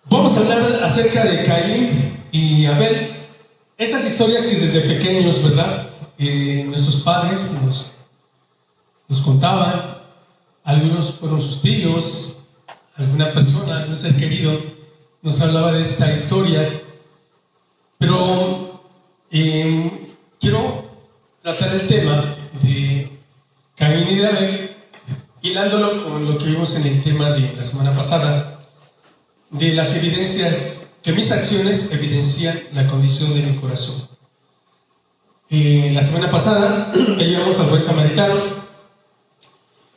Vamos a hablar acerca de Caín y Abel. Esas historias que desde pequeños, ¿verdad? Nuestros padres nos contaban. Algunos fueron sus tíos, alguna persona, algún ser querido nos hablaba de esta historia. Pero quiero tratar el tema de Caín y de Abel, hilándolo con lo que vimos en el tema de la semana pasada, de las evidencias, que mis acciones evidencian la condición de mi corazón. La semana pasada veíamos al buen samaritano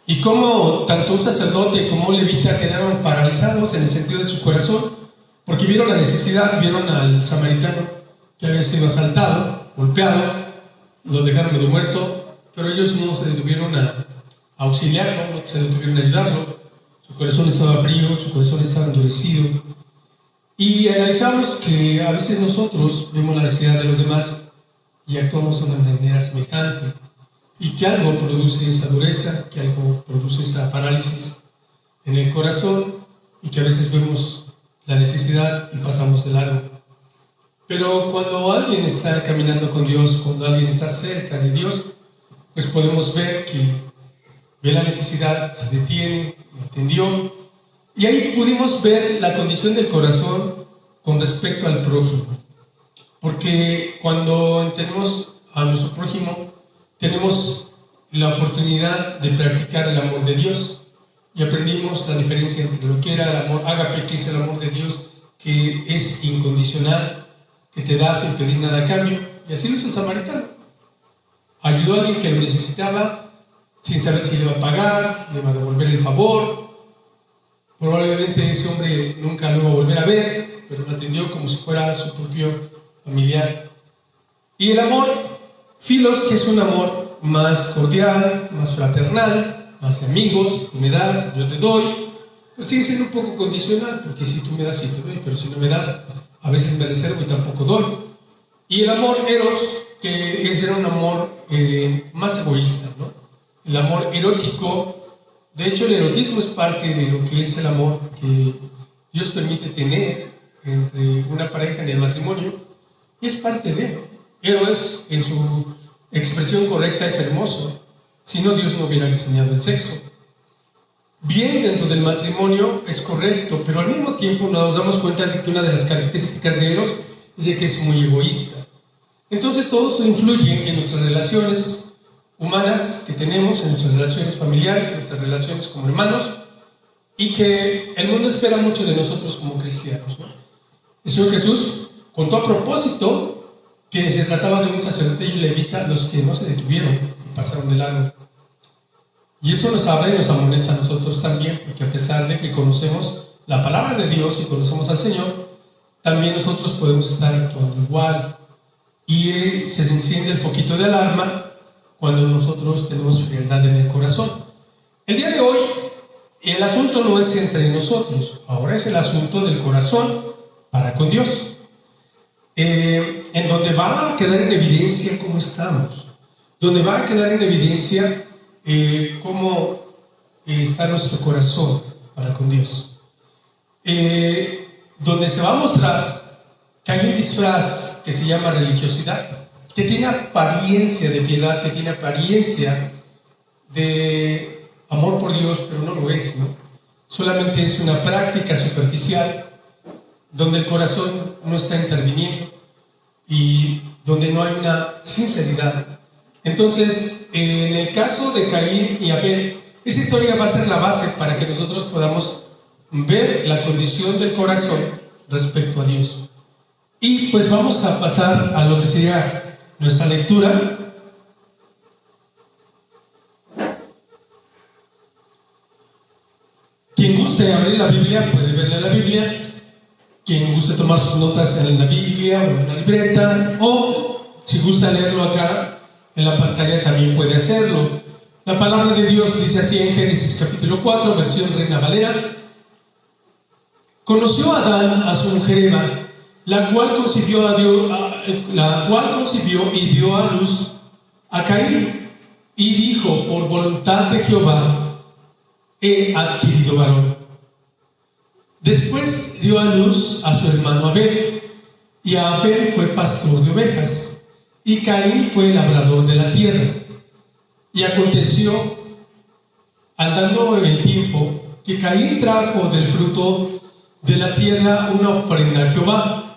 y cómo tanto un sacerdote como un levita quedaron paralizados en el sentido de su corazón, porque vieron la necesidad, vieron al samaritano que había sido asaltado, golpeado, lo dejaron medio muerto, pero ellos no se detuvieron a auxiliarlo, no se detuvieron a ayudarlo. Su corazón estaba frío, su corazón estaba endurecido. Y analizamos que a veces nosotros vemos la necesidad de los demás y actuamos de una manera semejante, y que algo produce esa dureza, que algo produce esa parálisis en el corazón, y que a veces vemos la necesidad y pasamos de largo. Pero cuando alguien está caminando con Dios, cuando alguien está cerca de Dios, pues podemos ver que ve la necesidad, se detiene, lo atendió, y ahí pudimos ver la condición del corazón con respecto al prójimo. Porque cuando entendemos a nuestro prójimo, tenemos la oportunidad de practicar el amor de Dios, y aprendimos la diferencia entre lo que era el amor ágape, que es el amor de Dios, que es incondicional, que te da sin pedir nada a cambio, y así lo hizo el samaritano. Ayudó a alguien que lo necesitaba, sin saber si le va a pagar, le va a devolver el favor. Probablemente ese hombre nunca lo va a volver a ver, pero lo atendió como si fuera su propio familiar. Y el amor filos, que es un amor más cordial, más fraternal, más de amigos, tú me das, yo te doy, pues sigue siendo un poco condicional, porque si tú me das, sí te doy, pero si no me das, a veces me reservo y tampoco doy. Y el amor eros, que era un amor más egoísta, ¿no? El amor erótico, de hecho el erotismo es parte de lo que es el amor que Dios permite tener entre una pareja en el matrimonio, y es parte de él. Eros, en su expresión correcta, es hermoso, si no Dios no hubiera diseñado el sexo. Bien, dentro del matrimonio es correcto, pero al mismo tiempo nos damos cuenta de que una de las características de Eros es de que es muy egoísta. Entonces todo eso influye en nuestras relaciones humanas que tenemos, en nuestras relaciones familiares, en nuestras relaciones como hermanos, y que el mundo espera mucho de nosotros como cristianos, ¿no? El Señor Jesús contó a propósito que se trataba de un sacerdote y un levita, los que no se detuvieron y pasaron de largo. Y eso nos habla y nos amonesta a nosotros también, porque a pesar de que conocemos la palabra de Dios y conocemos al Señor, también nosotros podemos estar actuando igual. Y se enciende el foquito de alarma cuando nosotros tenemos frialdad en el corazón. El día de hoy, el asunto no es entre nosotros, ahora es el asunto del corazón para con Dios, en donde va a quedar en evidencia cómo estamos, donde va a quedar en evidencia cómo está nuestro corazón para con Dios, donde se va a mostrar que hay un disfraz que se llama religiosidad, que tiene apariencia de piedad, que tiene apariencia de amor por Dios, pero no lo es, ¿no? Solamente es una práctica superficial donde el corazón no está interviniendo y donde no hay una sinceridad. Entonces, en el caso de Caín y Abel, esa historia va a ser la base para que nosotros podamos ver la condición del corazón respecto a Dios. Y pues vamos a pasar a lo que sería nuestra lectura. Quien guste abrir la Biblia puede verla en la Biblia. Quien guste tomar sus notas en la Biblia o en una libreta, o si gusta leerlo acá en la pantalla también puede hacerlo. La palabra de Dios dice así en Génesis capítulo 4, versión Reina Valera: conoció Adán a su mujer Eva, la cual concibió y dio a luz a Caín, y dijo: por voluntad de Jehová he adquirido varón. Después dio a luz a su hermano Abel, y Abel fue pastor de ovejas, y Caín fue labrador de la tierra. Y aconteció, andando el tiempo, que Caín trajo del fruto de la tierra una ofrenda a Jehová,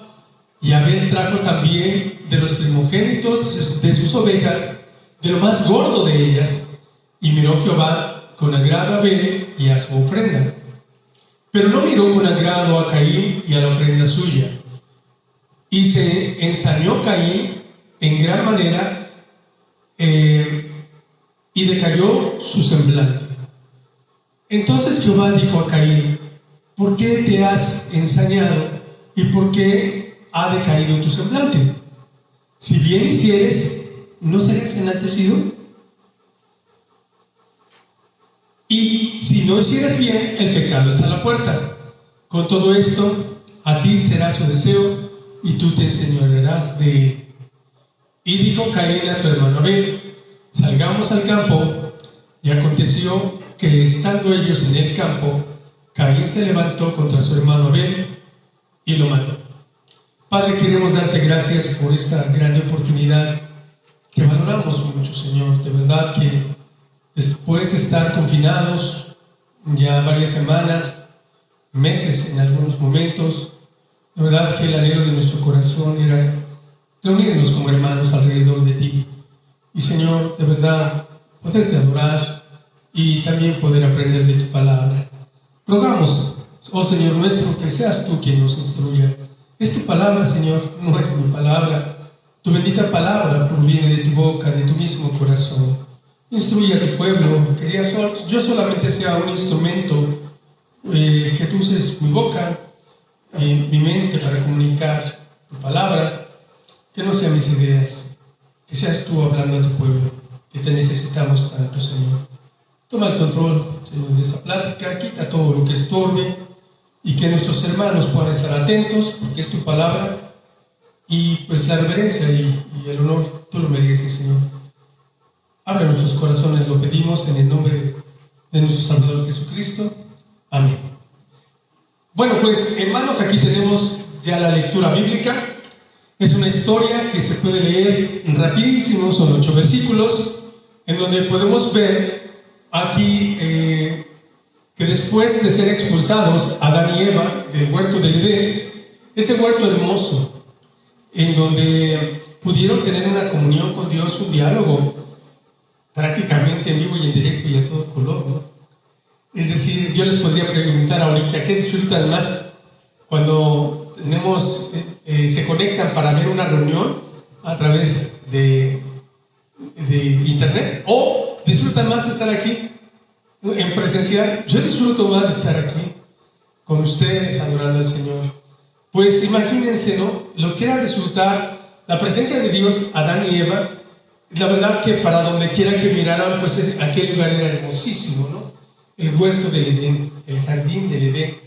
y Abel trajo también de los primogénitos de sus ovejas, de lo más gordo de ellas. Y miró Jehová con agrado a Abel y a su ofrenda, pero no miró con agrado a Caín y a la ofrenda suya. Y se ensañó Caín en gran manera, y decayó su semblante. Entonces Jehová dijo a Caín: ¿por qué te has ensañado y por qué ha decaído tu semblante? Si bien hicieres, ¿no serás enaltecido? Y si no hicieres bien, el pecado está a la puerta. Con todo esto, a ti será su deseo, y tú te enseñorearás de él. Y dijo Caín a su hermano Abel: salgamos al campo. Y aconteció que, estando ellos en el campo, Caín se levantó contra su hermano Abel y lo mató. Padre, queremos darte gracias por esta grande oportunidad que valoramos mucho, Señor. De verdad que después de estar confinados ya varias semanas, meses en algunos momentos, de verdad que el anhelo de nuestro corazón era reunirnos como hermanos alrededor de ti. Y Señor, de verdad, poderte adorar y también poder aprender de tu palabra. Rogamos, oh Señor nuestro, que seas tú quien nos instruya. Es tu palabra, Señor, no es mi palabra. Tu bendita palabra proviene de tu boca, de tu mismo corazón. Instruye a tu pueblo, que yo solamente sea un instrumento, que tú uses mi boca, mi mente para comunicar tu palabra, que no sean mis ideas, que seas tú hablando a tu pueblo, que te necesitamos tanto, Señor. Toma el control, Señor, de esta plática, quita todo lo que estorbe y que nuestros hermanos puedan estar atentos, porque es tu palabra, y pues la reverencia y el honor tú lo mereces, Señor. Abre nuestros corazones, lo pedimos en el nombre de nuestro Salvador Jesucristo. Amén. Bueno, pues hermanos, aquí tenemos ya la lectura bíblica. Es una historia que se puede leer rapidísimo, son 8 versículos, en donde podemos ver aquí que después de ser expulsados Adán y Eva del huerto del Edén, ese huerto hermoso, en donde pudieron tener una comunión con Dios, un diálogo prácticamente en vivo y en directo y a todo color, ¿no? Es decir, yo les podría preguntar ahorita, ¿qué disfrutan más cuando se conectan para ver una reunión a través de internet? ¿O disfrutan más estar aquí en presencial? Yo disfruto más estar aquí con ustedes adorando al Señor. Pues imagínense, ¿no? Lo que era disfrutar la presencia de Dios, Adán y Eva. La verdad que para donde quiera que miraran, pues aquel lugar era hermosísimo, ¿no? El huerto del Edén, el jardín del Edén,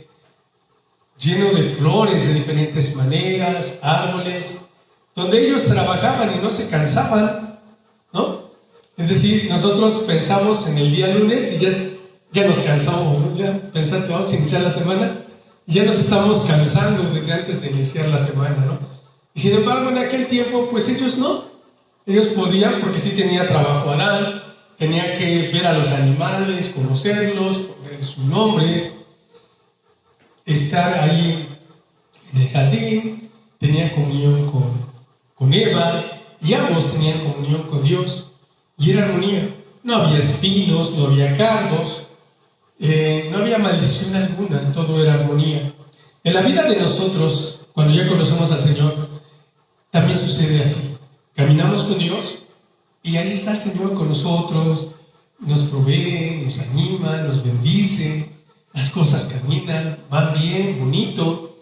lleno de flores de diferentes maneras, árboles, donde ellos trabajaban y no se cansaban, ¿no? Es decir, nosotros pensamos en el día lunes y ya nos cansamos, ¿no? Ya pensar que vamos a iniciar la semana, ya nos estamos cansando desde antes de iniciar la semana, ¿no? Y sin embargo, en aquel tiempo, pues ellos no. Ellos podían, porque sí tenía trabajo Adán, tenía que ver a los animales, conocerlos, ponerles sus nombres, estar ahí en el jardín, tenía comunión con Eva, y ambos tenían comunión con Dios, y era armonía. No había espinos, no había cardos, no había maldición alguna, todo era armonía. En la vida de nosotros, cuando ya conocemos al Señor, también sucede así. Caminamos con Dios y ahí está el Señor con nosotros, nos provee, nos anima, nos bendice, las cosas caminan, van bien, bonito.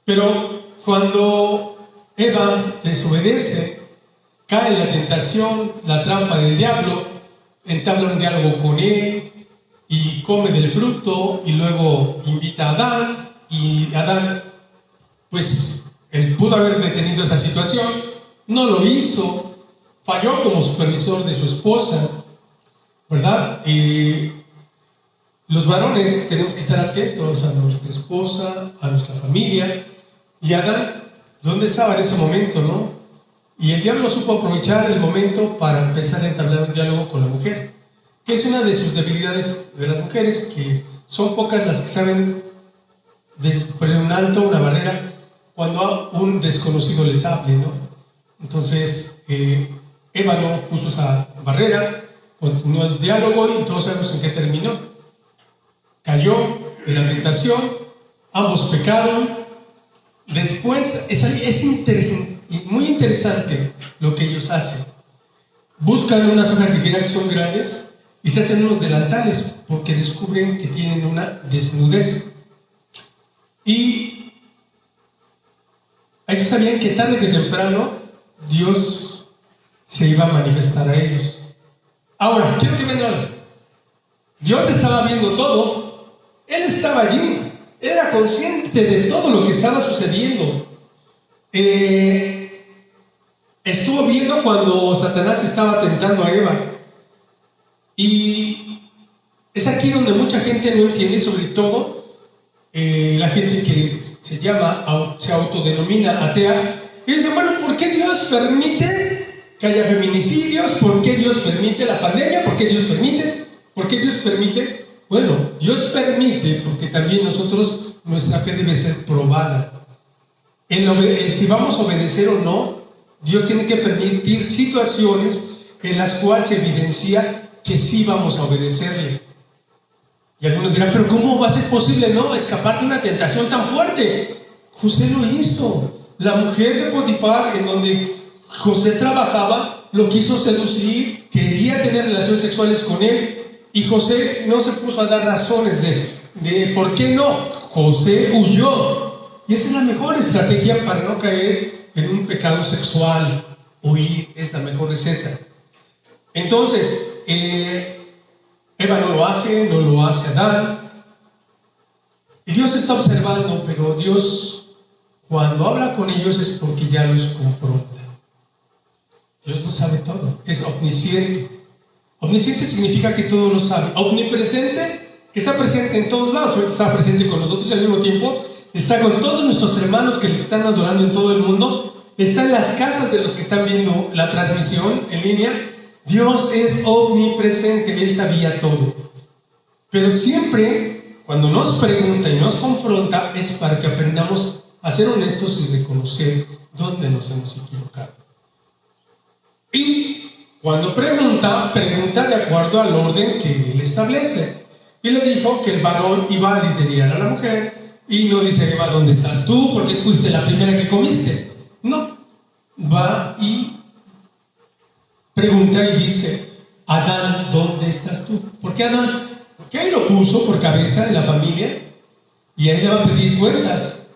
Pero cuando Eva desobedece, cae en la tentación, la trampa del diablo, entabla un diálogo con él y come del fruto y luego invita a Adán, y Adán, pues él pudo haber detenido esa situación, no lo hizo, falló como supervisor de su esposa, ¿verdad? Los varones tenemos que estar atentos a nuestra esposa, a nuestra familia. Y Adán, ¿dónde estaba en ese momento, no? Y el diablo supo aprovechar el momento para empezar a entablar un diálogo con la mujer, que es una de sus debilidades de las mujeres, que son pocas las que saben poner un alto, una barrera, cuando a un desconocido les hable, ¿no? Entonces, Eva no puso esa barrera, continuó el diálogo y todos sabemos en qué terminó. Cayó en la tentación, ambos pecaron. Después es muy interesante lo que ellos hacen. Buscan unas hojas de higuera que son grandes y se hacen unos delantales porque descubren que tienen una desnudez. Y ellos sabían que tarde que temprano Dios se iba a manifestar a ellos. Ahora, quiero que vean algo. Dios estaba viendo todo. Él estaba allí. Él era consciente de todo lo que estaba sucediendo. Estuvo viendo cuando Satanás estaba tentando a Eva. Y es aquí donde mucha gente no entiende, sobre todo la gente que se autodenomina atea. Y dicen, bueno, ¿por qué Dios permite que haya feminicidios? ¿Por qué Dios permite la pandemia? ¿Por qué Dios permite? ¿Por qué Dios permite? Bueno, Dios permite porque también nuestra fe debe ser probada. Si vamos a obedecer o no, Dios tiene que permitir situaciones en las cuales se evidencia que sí vamos a obedecerle. Y algunos dirán, pero ¿cómo va a ser posible, no, escapar de una tentación tan fuerte? José lo hizo. La mujer de Potifar, en donde José trabajaba, lo quiso seducir, quería tener relaciones sexuales con él. Y José no se puso a dar razones de por qué no. José huyó. Y esa es la mejor estrategia para no caer en un pecado sexual. Huir es la mejor receta. Entonces, Eva no lo hace Adán. Y Dios está observando, pero Dios, cuando habla con ellos es porque ya los confronta. Dios lo sabe todo, es omnisciente. Omnisciente significa que todo lo sabe. Omnipresente, que está presente en todos lados. Ahorita está presente con nosotros y al mismo tiempo está con todos nuestros hermanos que le están adorando en todo el mundo. Está en las casas de los que están viendo la transmisión en línea. Dios es omnipresente, Él sabía todo. Pero siempre, cuando nos pregunta y nos confronta, es para que aprendamos a ser honestos y reconocer dónde nos hemos equivocado. Y cuando pregunta de acuerdo al orden que Él establece. Y le dijo que el varón iba a liderar a la mujer. Y no dice, Eva, ¿dónde estás tú? Porque fuiste la primera que comiste. No, va y pregunta y dice, Adán, ¿dónde estás tú? ¿Por qué Adán? Porque ahí lo puso por cabeza de la familia y ahí le va a pedir cuentas.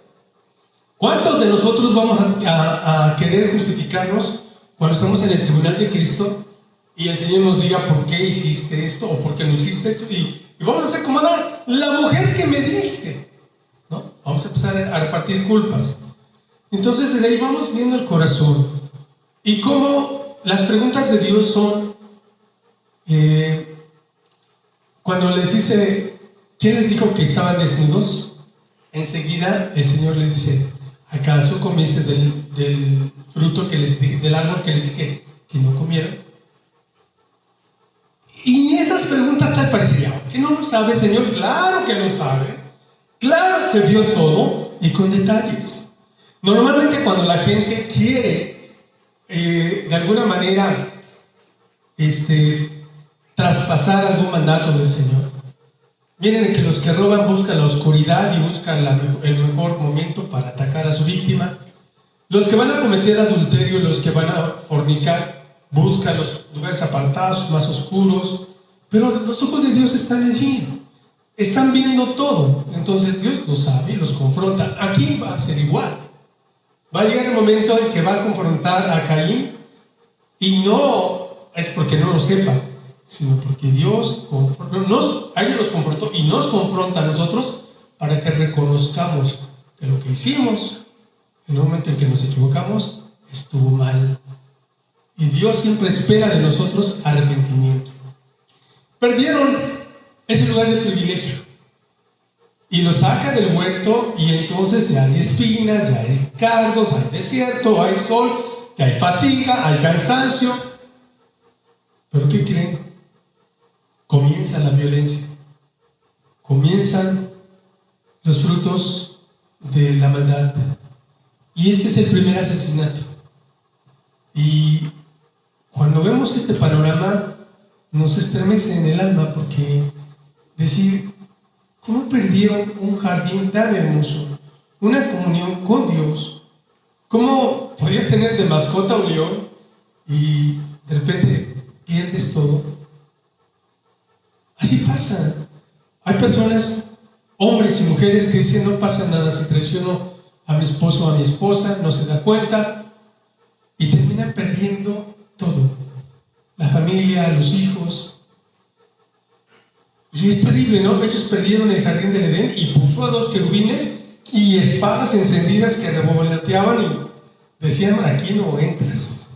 ¿Cuántos de nosotros vamos a querer justificarnos cuando estamos en el tribunal de Cristo y el Señor nos diga por qué hiciste esto o por qué no hiciste esto? Y vamos a hacer como Adán, la mujer que me diste, ¿no? Vamos a empezar a repartir culpas. Entonces desde ahí vamos viendo el corazón y cómo las preguntas de Dios son cuando les dice, ¿quién les dijo que estaban desnudos? Enseguida el Señor les dice, ¿acaso comiste del fruto que les dije, del árbol que les dije que no comieran? Y esas preguntas tal parecería, ¿que no lo sabe, Señor? Claro que lo sabe, claro que vio todo y con detalles. Normalmente cuando la gente quiere de alguna manera traspasar algún mandato del Señor, miren que los que roban buscan la oscuridad y buscan el mejor momento para atacar a su víctima. Los que van a cometer adulterio, los que van a fornicar, buscan los lugares apartados, más oscuros. Pero los ojos de Dios están allí, están viendo todo. Entonces Dios lo sabe y los confronta. Aquí va a ser igual. Va a llegar el momento en que va a confrontar a Caín, y no es porque no lo sepa, sino porque Dios a ellos los confrontó y nos confronta a nosotros para que reconozcamos que lo que hicimos en el momento en que nos equivocamos estuvo mal. Y Dios siempre espera de nosotros arrepentimiento. Perdieron, es el lugar de privilegio. Y lo saca del huerto y entonces ya hay espinas, ya hay cardos, hay desierto, hay sol, ya hay fatiga, hay cansancio. ¿Pero qué creen? Comienza la violencia. Comienzan los frutos de la maldad. Y este es el primer asesinato. Y cuando vemos este panorama, nos estremece en el alma, porque decir, ¿cómo perdieron un jardín tan hermoso? Una comunión con Dios. ¿Cómo podías tener de mascota un león y de repente pierdes todo? Así pasa. Hay personas, hombres y mujeres, que dicen, no pasa nada si traiciono a mi esposo o a mi esposa, no se da cuenta, y terminan perdiendo todo. La familia, los hijos. Y es terrible, ¿no? Ellos perdieron el jardín del Edén y puso a 2 querubines y espadas encendidas que revoloteaban y decían, aquí no entras.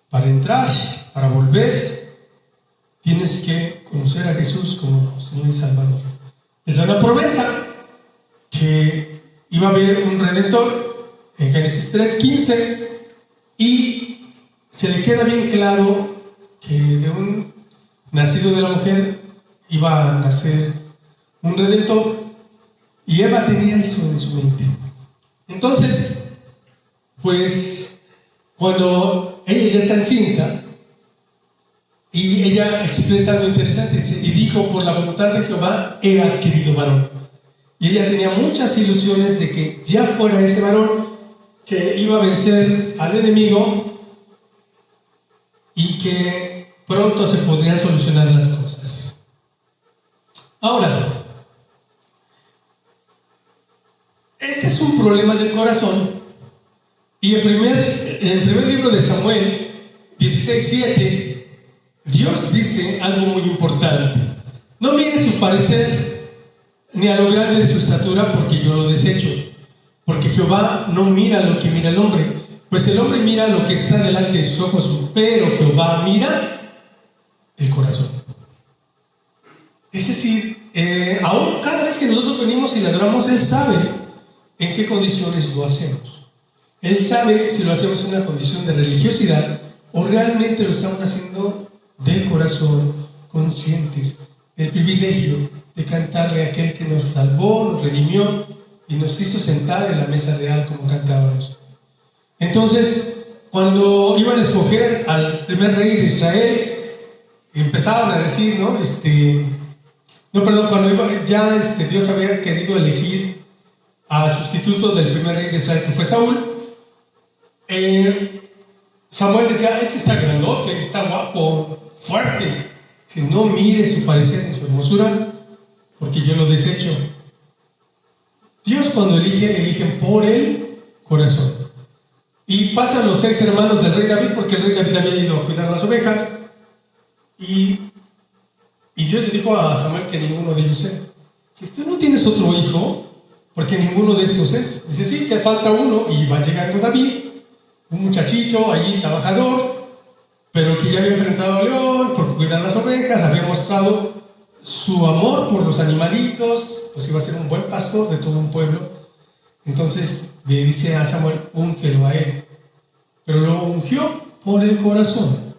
Para entrar, para volver, tienes que conocer a Jesús como Señor y Salvador. Les da una promesa que iba a haber un Redentor en Génesis 3:15, y se le queda bien claro que de un nacido de la mujer iba a nacer un Redentor, y Eva tenía eso en su mente. Entonces, pues, cuando ella ya está encinta, y ella expresa algo interesante, y dijo, por la voluntad de Jehová he adquirido varón. Y ella tenía muchas ilusiones de que ya fuera ese varón que iba a vencer al enemigo y que pronto se podrían solucionar las cosas. Ahora, este es un problema del corazón, y en el primer libro de Samuel 16:7, Dios dice algo muy importante: no mire su parecer ni a lo grande de su estatura, porque yo lo desecho. Porque Jehová no mira lo que mira el hombre, pues el hombre mira lo que está delante de sus ojos, pero Jehová mira el corazón. Es decir, aún cada vez que nosotros venimos y le adoramos, Él sabe en qué condiciones lo hacemos. Él sabe si lo hacemos en una condición de religiosidad o realmente lo estamos haciendo del corazón, conscientes del privilegio de cantarle a aquel que nos salvó, nos redimió y nos hizo sentar en la mesa real, como cantábamos. Entonces, cuando iban a escoger al primer rey de Israel, empezaban a decir, cuando Dios había querido elegir al sustituto del primer rey de Israel, que fue Saúl, Samuel decía, este está grandote, está guapo, fuerte. Si no mire su parecer ni su hermosura, porque yo lo desecho. Dios, cuando elige por el corazón. Y pasan los 6 hermanos del rey David, porque el rey David había ido a cuidar las ovejas, y Dios le dijo a Samuel que ninguno de ellos era. Si tú no tienes otro hijo, porque ninguno de estos es. Dice, sí, que falta uno, y va llegando David, un muchachito allí trabajador, pero que ya había enfrentado al león por cuidar las ovejas, había mostrado su amor por los animalitos, pues iba a ser un buen pastor de todo un pueblo. Entonces le dice a Samuel, úngelo a él, pero lo ungió por el corazón.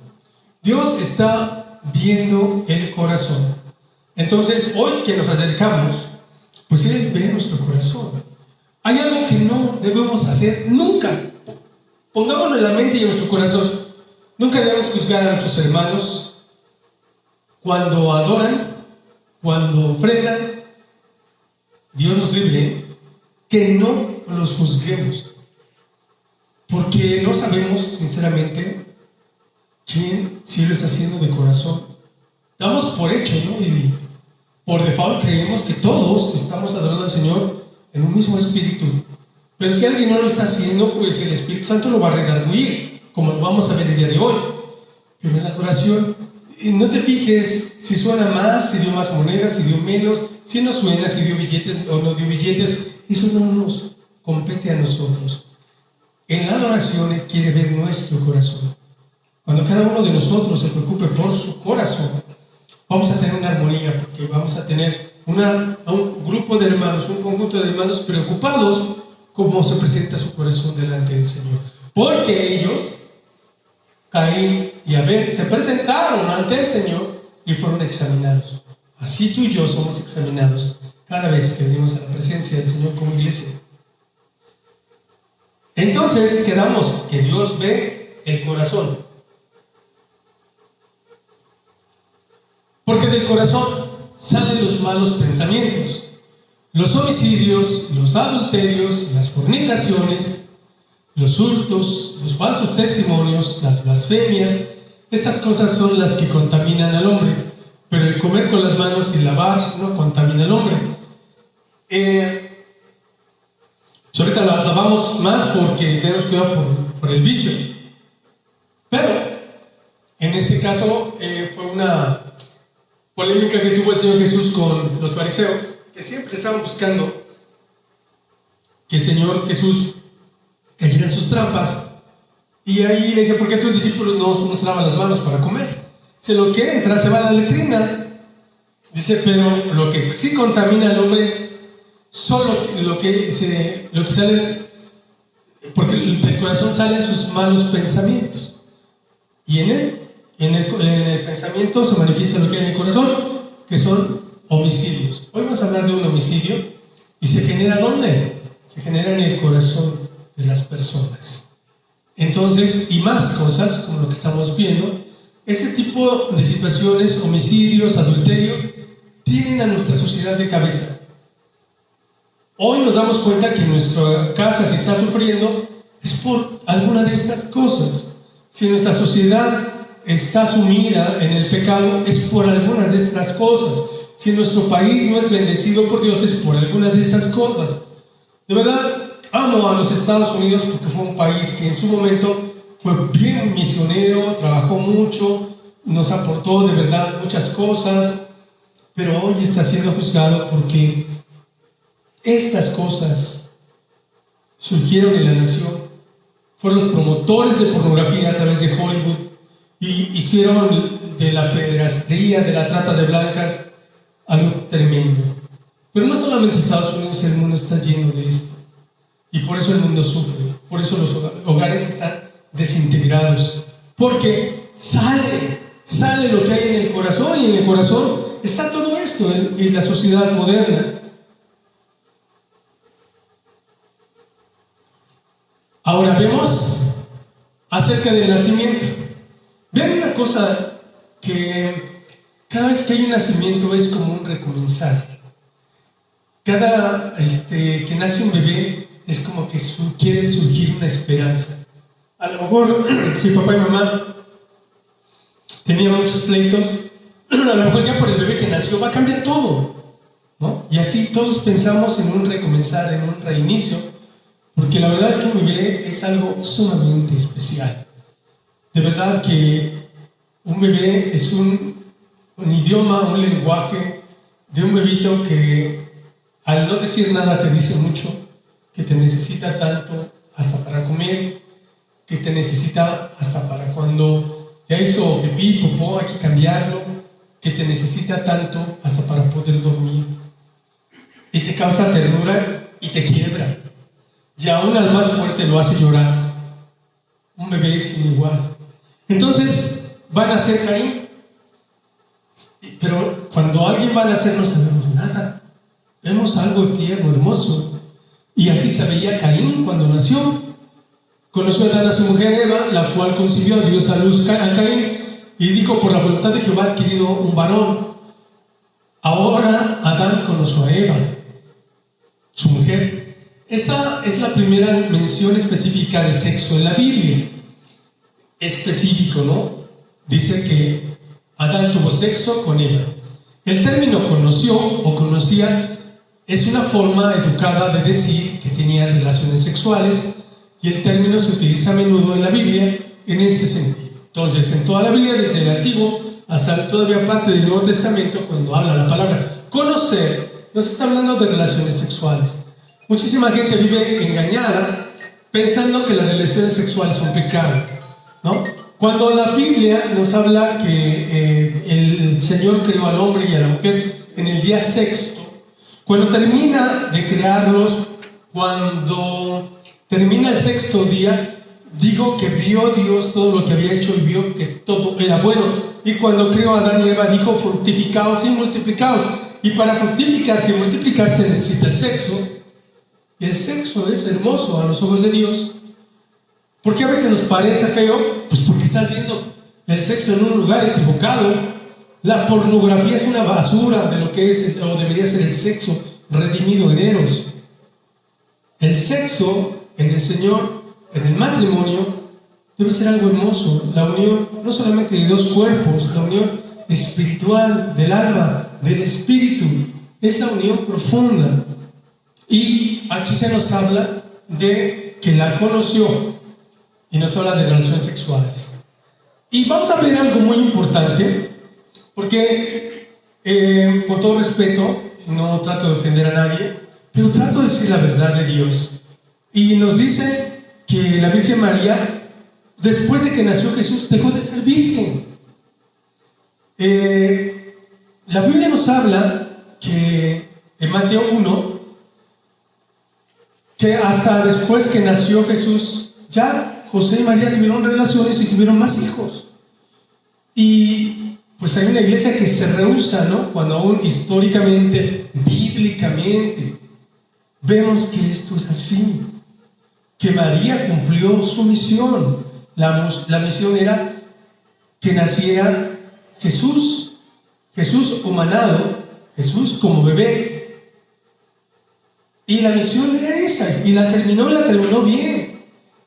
Dios está viendo el corazón. Entonces, hoy que nos acercamos, pues Él ve nuestro corazón. Hay algo que no debemos hacer nunca. Pongámoslo en la mente y en nuestro corazón. Nunca debemos juzgar a nuestros hermanos cuando adoran, cuando ofrendan. Dios nos libre que no los juzguemos, porque no sabemos sinceramente quién sí lo está haciendo de corazón. Damos por hecho, ¿no? Y por default creemos que todos estamos adorando al Señor en un mismo espíritu. Pero si alguien no lo está haciendo, pues el Espíritu Santo lo va a redarguir, como lo vamos a ver el día de hoy. Pero en la adoración, no te fijes si suena más, si dio más monedas, si dio menos, si no suena, si dio billetes o no dio billetes. Eso no nos compete a nosotros. En la adoración Él quiere ver nuestro corazón. Cuando cada uno de nosotros se preocupe por su corazón, vamos a tener una armonía, porque vamos a tener un grupo de hermanos, un conjunto de hermanos preocupados cómo se presenta su corazón delante del Señor. Porque ellos, Caín y Abel, se presentaron ante el Señor y fueron examinados. Así tú y yo somos examinados cada vez que venimos a la presencia del Señor como iglesia. Entonces quedamos que Dios ve el corazón. Porque del corazón salen los malos pensamientos, los homicidios, los adulterios, las fornicaciones, los hurtos, los falsos testimonios, las blasfemias. Estas cosas son las que contaminan al hombre, pero el comer con las manos y lavar no contamina al hombre. Ahorita la lavamos más porque tenemos cuidado por el bicho, pero en este caso fue una polémica que tuvo el Señor Jesús con los fariseos, que siempre estaban buscando que el Señor Jesús cayera en sus trampas. Y ahí le dice: ¿por qué tus discípulos no se lavan las manos para comer? Dice: lo que entra se va a la letrina. Dice: pero lo que sí contamina al hombre, solo lo que sale, porque del corazón salen sus malos pensamientos. Y en el pensamiento se manifiesta lo que hay en el corazón, que son homicidios. Hoy vamos a hablar de un homicidio, y se genera ¿dónde? Se genera en el corazón de las personas. Entonces, y más cosas como lo que estamos viendo, ese tipo de situaciones, homicidios, adulterios, tienen a nuestra sociedad de cabeza. Hoy nos damos cuenta que nuestra casa, si está sufriendo, es por alguna de estas cosas. Si nuestra sociedad está sumida en el pecado, es por alguna de estas cosas. Si nuestro país no es bendecido por Dios, es por alguna de estas cosas. De verdad, amo a los Estados Unidos porque fue un país que en su momento fue bien misionero, trabajó mucho, nos aportó de verdad muchas cosas, pero hoy está siendo juzgado porque estas cosas surgieron en la nación. Fueron los promotores de pornografía a través de Hollywood y hicieron de la pederastía, de la trata de blancas, algo tremendo. Pero no solamente Estados Unidos, el mundo está lleno de esto. Y por eso el mundo sufre, por eso los hogares están desintegrados. Porque sale lo que hay en el corazón, y en el corazón está todo esto en la sociedad moderna. Ahora vemos acerca del nacimiento. Vean una cosa, que cada vez que hay un nacimiento es como un recomenzar. Cada que nace un bebé es como que quiere surgir una esperanza. A lo mejor si papá y mamá tenían muchos pleitos, a lo mejor ya por el bebé que nació va a cambiar todo, ¿no? Y así todos pensamos en un recomenzar, en un reinicio, porque la verdad que un bebé es algo sumamente especial. De verdad que un bebé es un idioma, un lenguaje de un bebito que al no decir nada te dice mucho, que te necesita tanto hasta para comer, que te necesita hasta para cuando ya hizo pipí, popó, hay que cambiarlo, que te necesita tanto hasta para poder dormir. Y te causa ternura y te quiebra. Y aún al más fuerte lo hace llorar. Un bebé es sin igual. Entonces, van a nacer Caín. Pero cuando alguien va a nacer no sabemos nada. Vemos algo tierno, hermoso. Y así se veía Caín cuando nació. Conoció a su mujer Eva, la cual concibió a Dios a luz a Caín, y dijo: por la voluntad de Jehová ha adquirido un varón. Ahora Adán conoció a Eva, su mujer. Esta es la primera mención específica de sexo en la Biblia. Específico, ¿no? Dice que Adán tuvo sexo con Eva. El término conoció o conocía es una forma educada de decir que tenían relaciones sexuales, y el término se utiliza a menudo en la Biblia en este sentido. Entonces, en toda la Biblia, desde el Antiguo hasta todavía parte del Nuevo Testamento, cuando habla la palabra conocer, nos está hablando de relaciones sexuales. Muchísima gente vive engañada pensando que las relaciones sexuales son pecado, ¿no? Cuando la Biblia nos habla que el Señor creó al hombre y a la mujer en el día sexto, cuando termina de crearlos, cuando termina el sexto día, dijo que vio Dios todo lo que había hecho y vio que todo era bueno. Y cuando creó a Adán y Eva, dijo: fructificaos y multiplicaos. Y para fructificarse y multiplicarse necesita el sexo. Y el sexo es hermoso a los ojos de Dios. ¿Por qué a veces nos parece feo? Pues porque estás viendo el sexo en un lugar equivocado. La pornografía es una basura de lo que es o debería ser el sexo redimido en Eros. El sexo en el Señor, en el matrimonio, debe ser algo hermoso. La unión no solamente de dos cuerpos, la unión espiritual del alma, del espíritu, es la unión profunda. Y aquí se nos habla de que la conoció y nos habla de relaciones sexuales. Y vamos a ver algo muy importante, porque con todo respeto, no trato de ofender a nadie, pero trato de decir la verdad de Dios. Y nos dice que la Virgen María, después de que nació Jesús, dejó de ser virgen. La Biblia nos habla que en Mateo 1, que hasta después que nació Jesús, ya José y María tuvieron relaciones y tuvieron más hijos. Y pues hay una iglesia que se rehúsa, ¿no? Cuando aún históricamente, bíblicamente, vemos que esto es así, que María cumplió su misión. La misión era que naciera Jesús humanado, Jesús como bebé. Y la misión era esa, y la terminó bien.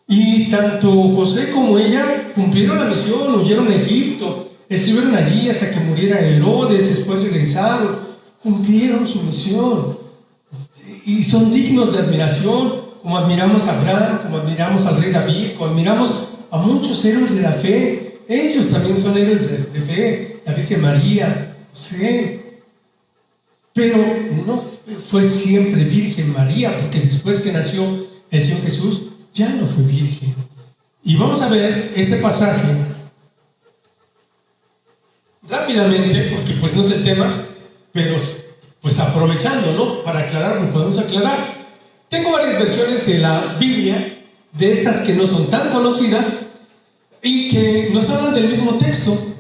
Y tanto José como ella cumplieron la misión, huyeron a Egipto, estuvieron allí hasta que muriera Herodes, después regresaron, cumplieron su misión. Y son dignos de admiración, como admiramos a Abraham, como admiramos al rey David, como admiramos a muchos héroes de la fe. Ellos también son héroes de fe, la Virgen María, José. Pero no fue siempre Virgen María, porque después que nació el Señor Jesús, ya no fue virgen. Y vamos a ver ese pasaje rápidamente, porque pues no es el tema, pero pues aprovechando, ¿no? Para aclararlo, podemos aclarar. Tengo varias versiones de la Biblia, de estas que no son tan conocidas y que nos hablan del mismo texto.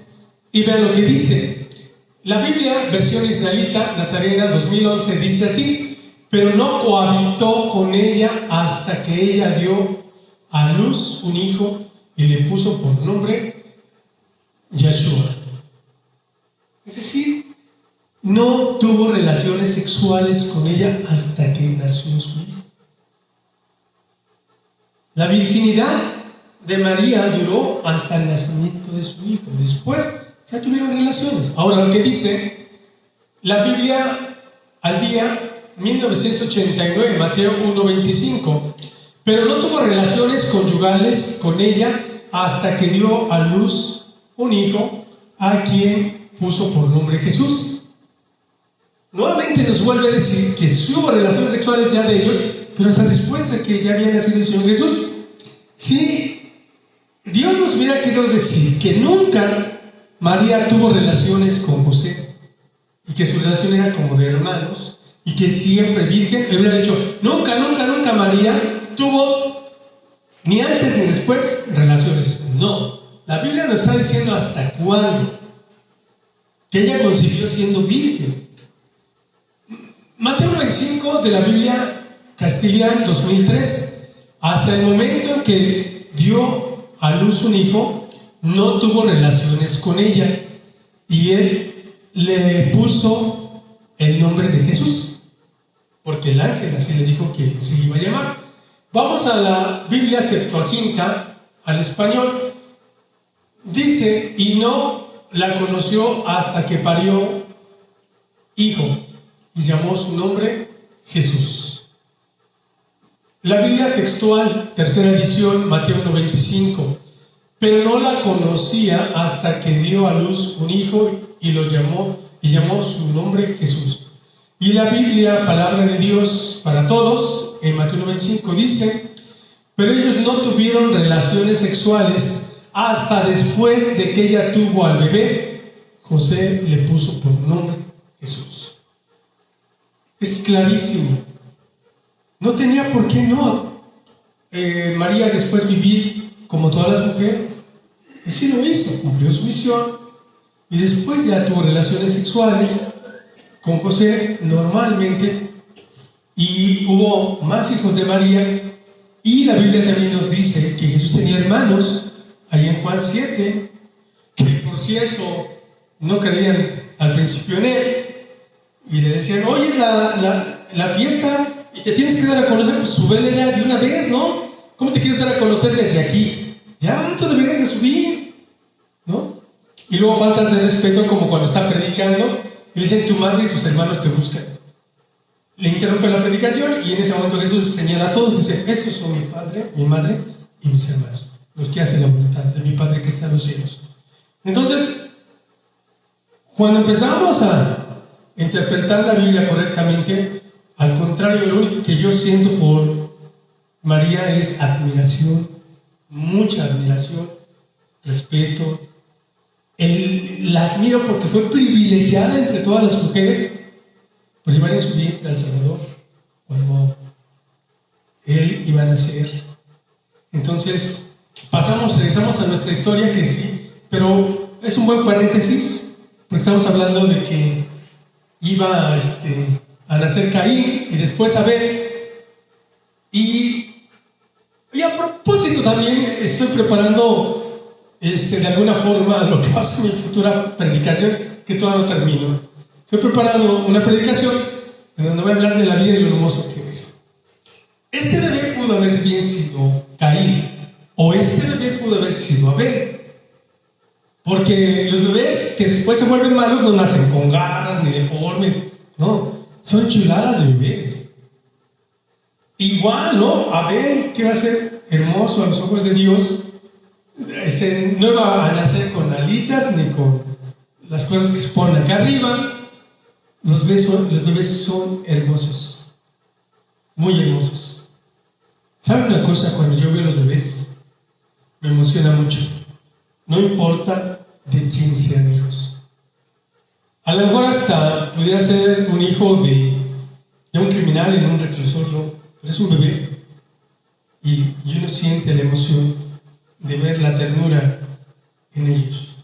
Y vean lo que dice. La Biblia, versión israelita, Nazarena 2011, dice así: pero no cohabitó con ella hasta que ella dio a luz un hijo y le puso por nombre Yahshua. Es decir, no tuvo relaciones sexuales con ella hasta que nació su hijo. La virginidad de María duró hasta el nacimiento de su hijo. Después ya tuvieron relaciones. Ahora, lo que dice la Biblia al día 1989, Mateo 1:25, pero no tuvo relaciones conyugales con ella hasta que dio a luz un hijo a quien puso por nombre Jesús. Nuevamente nos vuelve a decir que sí hubo relaciones sexuales ya de ellos, pero hasta después de que ya había nacido el Señor Jesús. Si Dios nos hubiera querido decir que nunca María tuvo relaciones con José y que su relación era como de hermanos, y que siempre virgen, él hubiera dicho: nunca María tuvo ni antes ni después relaciones. No, la Biblia nos está diciendo hasta cuándo, que ella concibió siendo virgen. Mateo 1:25 de la Biblia Castilian 2003: hasta el momento en que dio a luz un hijo, no tuvo relaciones con ella, y él le puso el nombre de Jesús, porque el ángel así le dijo que se iba a llamar. Vamos a la Biblia Septuaginta, al español. Dice: y no la conoció hasta que parió hijo, y llamó su nombre Jesús. La Biblia textual, tercera edición, Mateo 1:25: pero no la conocía hasta que dio a luz un hijo y llamó su nombre Jesús. Y la Biblia, palabra de Dios para todos, en Mateo 1:25 dice: pero ellos no tuvieron relaciones sexuales hasta después de que ella tuvo al bebé, José le puso por nombre Jesús. Es clarísimo. No tenía por qué no María después vivir como todas las mujeres. Y sí lo hizo, cumplió su misión y después ya tuvo relaciones sexuales con José normalmente, y hubo más hijos de María. Y la Biblia también nos dice que Jesús tenía hermanos, ahí en Juan 7, que por cierto no creían al principio en él y le decían: oye, es la fiesta y te tienes que dar a conocer, pues súbele de una vez, ¿no? ¿Cómo te quieres dar a conocer desde aquí? Ya, tú deberías de subir, ¿no? Y luego faltas de respeto, como cuando está predicando y le dicen: tu madre y tus hermanos te buscan. Le interrumpe la predicación y en ese momento Jesús señala a todos y dice: estos son mi padre, mi madre y mis hermanos, los que hacen la voluntad de mi Padre que está en los cielos. Entonces, cuando empezamos a interpretar la Biblia correctamente, al contrario, lo único que yo siento por María es admiración, mucha admiración, respeto. La admiro porque fue privilegiada entre todas las mujeres por llevar en su vientre al Salvador cuando Él iba a nacer. Entonces, regresamos a nuestra historia, que sí, pero es un buen paréntesis, porque estamos hablando de que iba a nacer Caín y después Abel. Y a propósito también estoy preparando de alguna forma lo que va a ser mi futura predicación, que todavía no termino. Estoy preparando una predicación en donde voy a hablar de la vida y lo hermoso que es. Este bebé pudo haber bien sido Caín, o este bebé pudo haber sido Abel, porque los bebés que después se vuelven malos no nacen con garras ni deformes, no, son chuladas de bebés. Igual, ¿no? Abel, que va a ser hermoso a los ojos de Dios, no va a nacer con alitas ni con las cosas que se ponen acá arriba. Los bebés son hermosos, muy hermosos. ¿Saben una cosa? Cuando yo veo a los bebés, me emociona mucho. No importa de quién sean hijos. A lo mejor hasta pudiera ser un hijo de un criminal en un reclusorio, pero es un bebé. Y uno siente la emoción de ver la ternura en ellos.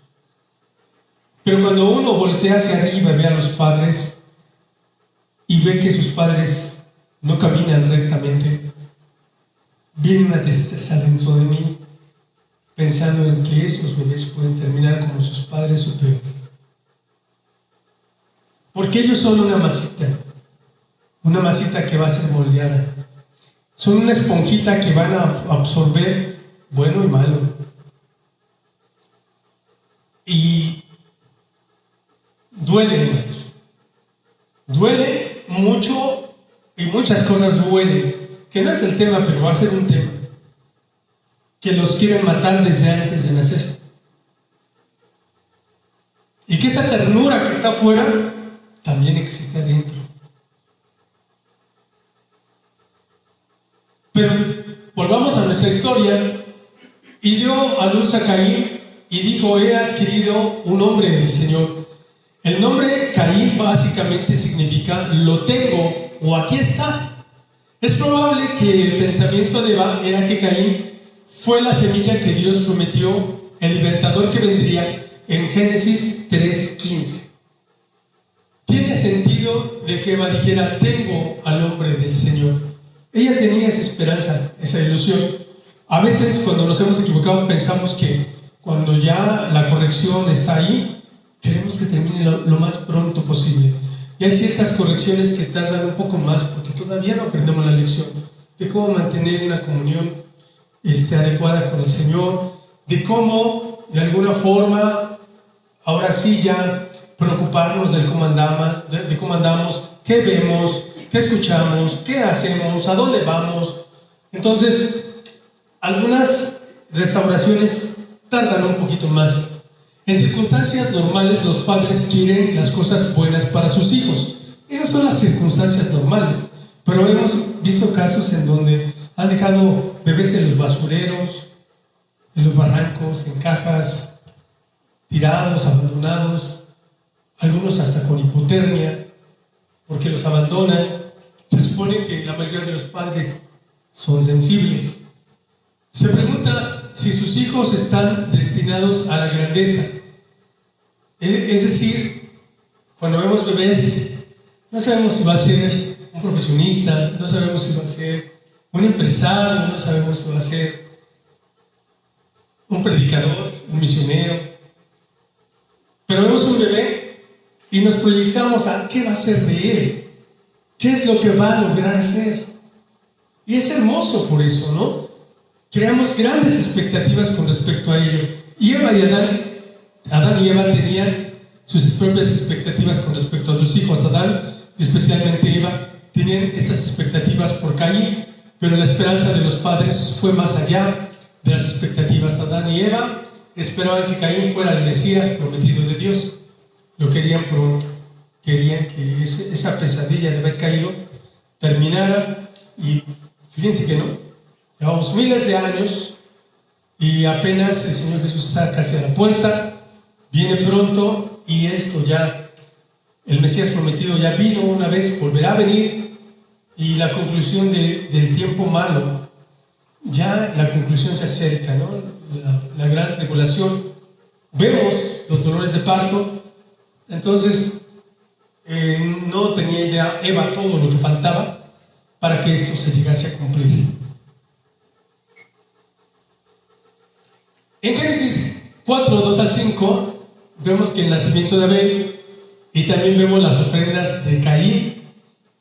Pero cuando uno voltea hacia arriba y ve a los padres y ve que sus padres no caminan rectamente, viene una tristeza dentro de mí, pensando en que esos bebés pueden terminar como sus padres o peor. Porque ellos son una masita que va a ser moldeada. Son una esponjita que van a absorber bueno y malo. Y duele, hermanos. Duele mucho y muchas cosas duelen. Que no es el tema, pero va a ser un tema. Que los quieren matar desde antes de nacer. Y que esa ternura que está afuera también existe adentro. Pero volvamos a nuestra historia. Y dio a luz a Caín y dijo: he adquirido un nombre del Señor. El nombre Caín básicamente significa lo tengo o aquí está. Es probable que el pensamiento de Eva era que Caín fue la semilla que Dios prometió, el libertador que vendría en Génesis 3:15. Tiene sentido de que Eva dijera: tengo al hombre del Señor. Ella tenía esa esperanza, esa ilusión. A veces cuando nos hemos equivocado pensamos que cuando ya la corrección está ahí, queremos que termine lo más pronto posible. Y hay ciertas correcciones que tardan un poco más porque todavía no aprendemos la lección de cómo mantener una comunión adecuada con el Señor, de cómo de alguna forma ahora sí ya preocuparnos de cómo andamos, qué vemos, qué escuchamos, qué hacemos, a dónde vamos. Entonces, algunas restauraciones tardan un poquito más. En circunstancias normales, los padres quieren las cosas buenas para sus hijos. Esas son las circunstancias normales. Pero hemos visto casos en donde han dejado bebés en los basureros, en los barrancos, en cajas, tirados, abandonados, algunos hasta con hipotermia, porque los abandonan. Se supone que la mayoría de los padres son sensibles. Se pregunta si sus hijos están destinados a la grandeza. Es decir, cuando vemos bebés, no sabemos si va a ser un profesionista, no sabemos si va a ser un empresario, no sabemos si va a ser un predicador, un misionero. Pero vemos un bebé y nos proyectamos a qué va a ser de él, qué es lo que va a lograr hacer. Y es hermoso por eso, ¿no? Creamos grandes expectativas con respecto a ello. Y Eva y Adán y Eva tenían sus propias expectativas con respecto a sus hijos. Adán, y especialmente Eva, tenían estas expectativas por Caín, pero la esperanza de los padres fue más allá de las expectativas. Adán y Eva esperaban que Caín fuera el Mesías prometido de Dios. Lo querían pronto. Querían que esa pesadilla de haber caído terminara, y fíjense que no. Llevamos miles de años y apenas el Señor Jesús está casi a la puerta, viene pronto, y esto ya, el Mesías prometido ya vino una vez, volverá a venir, y la conclusión del tiempo malo, ya la conclusión se acerca, ¿no? La gran tribulación. Vemos los dolores de parto. Entonces no tenía idea Eva todo lo que faltaba para que esto se llegase a cumplir. En Génesis 4, 2 al 5 vemos que el nacimiento de Abel, y también vemos las ofrendas de Caín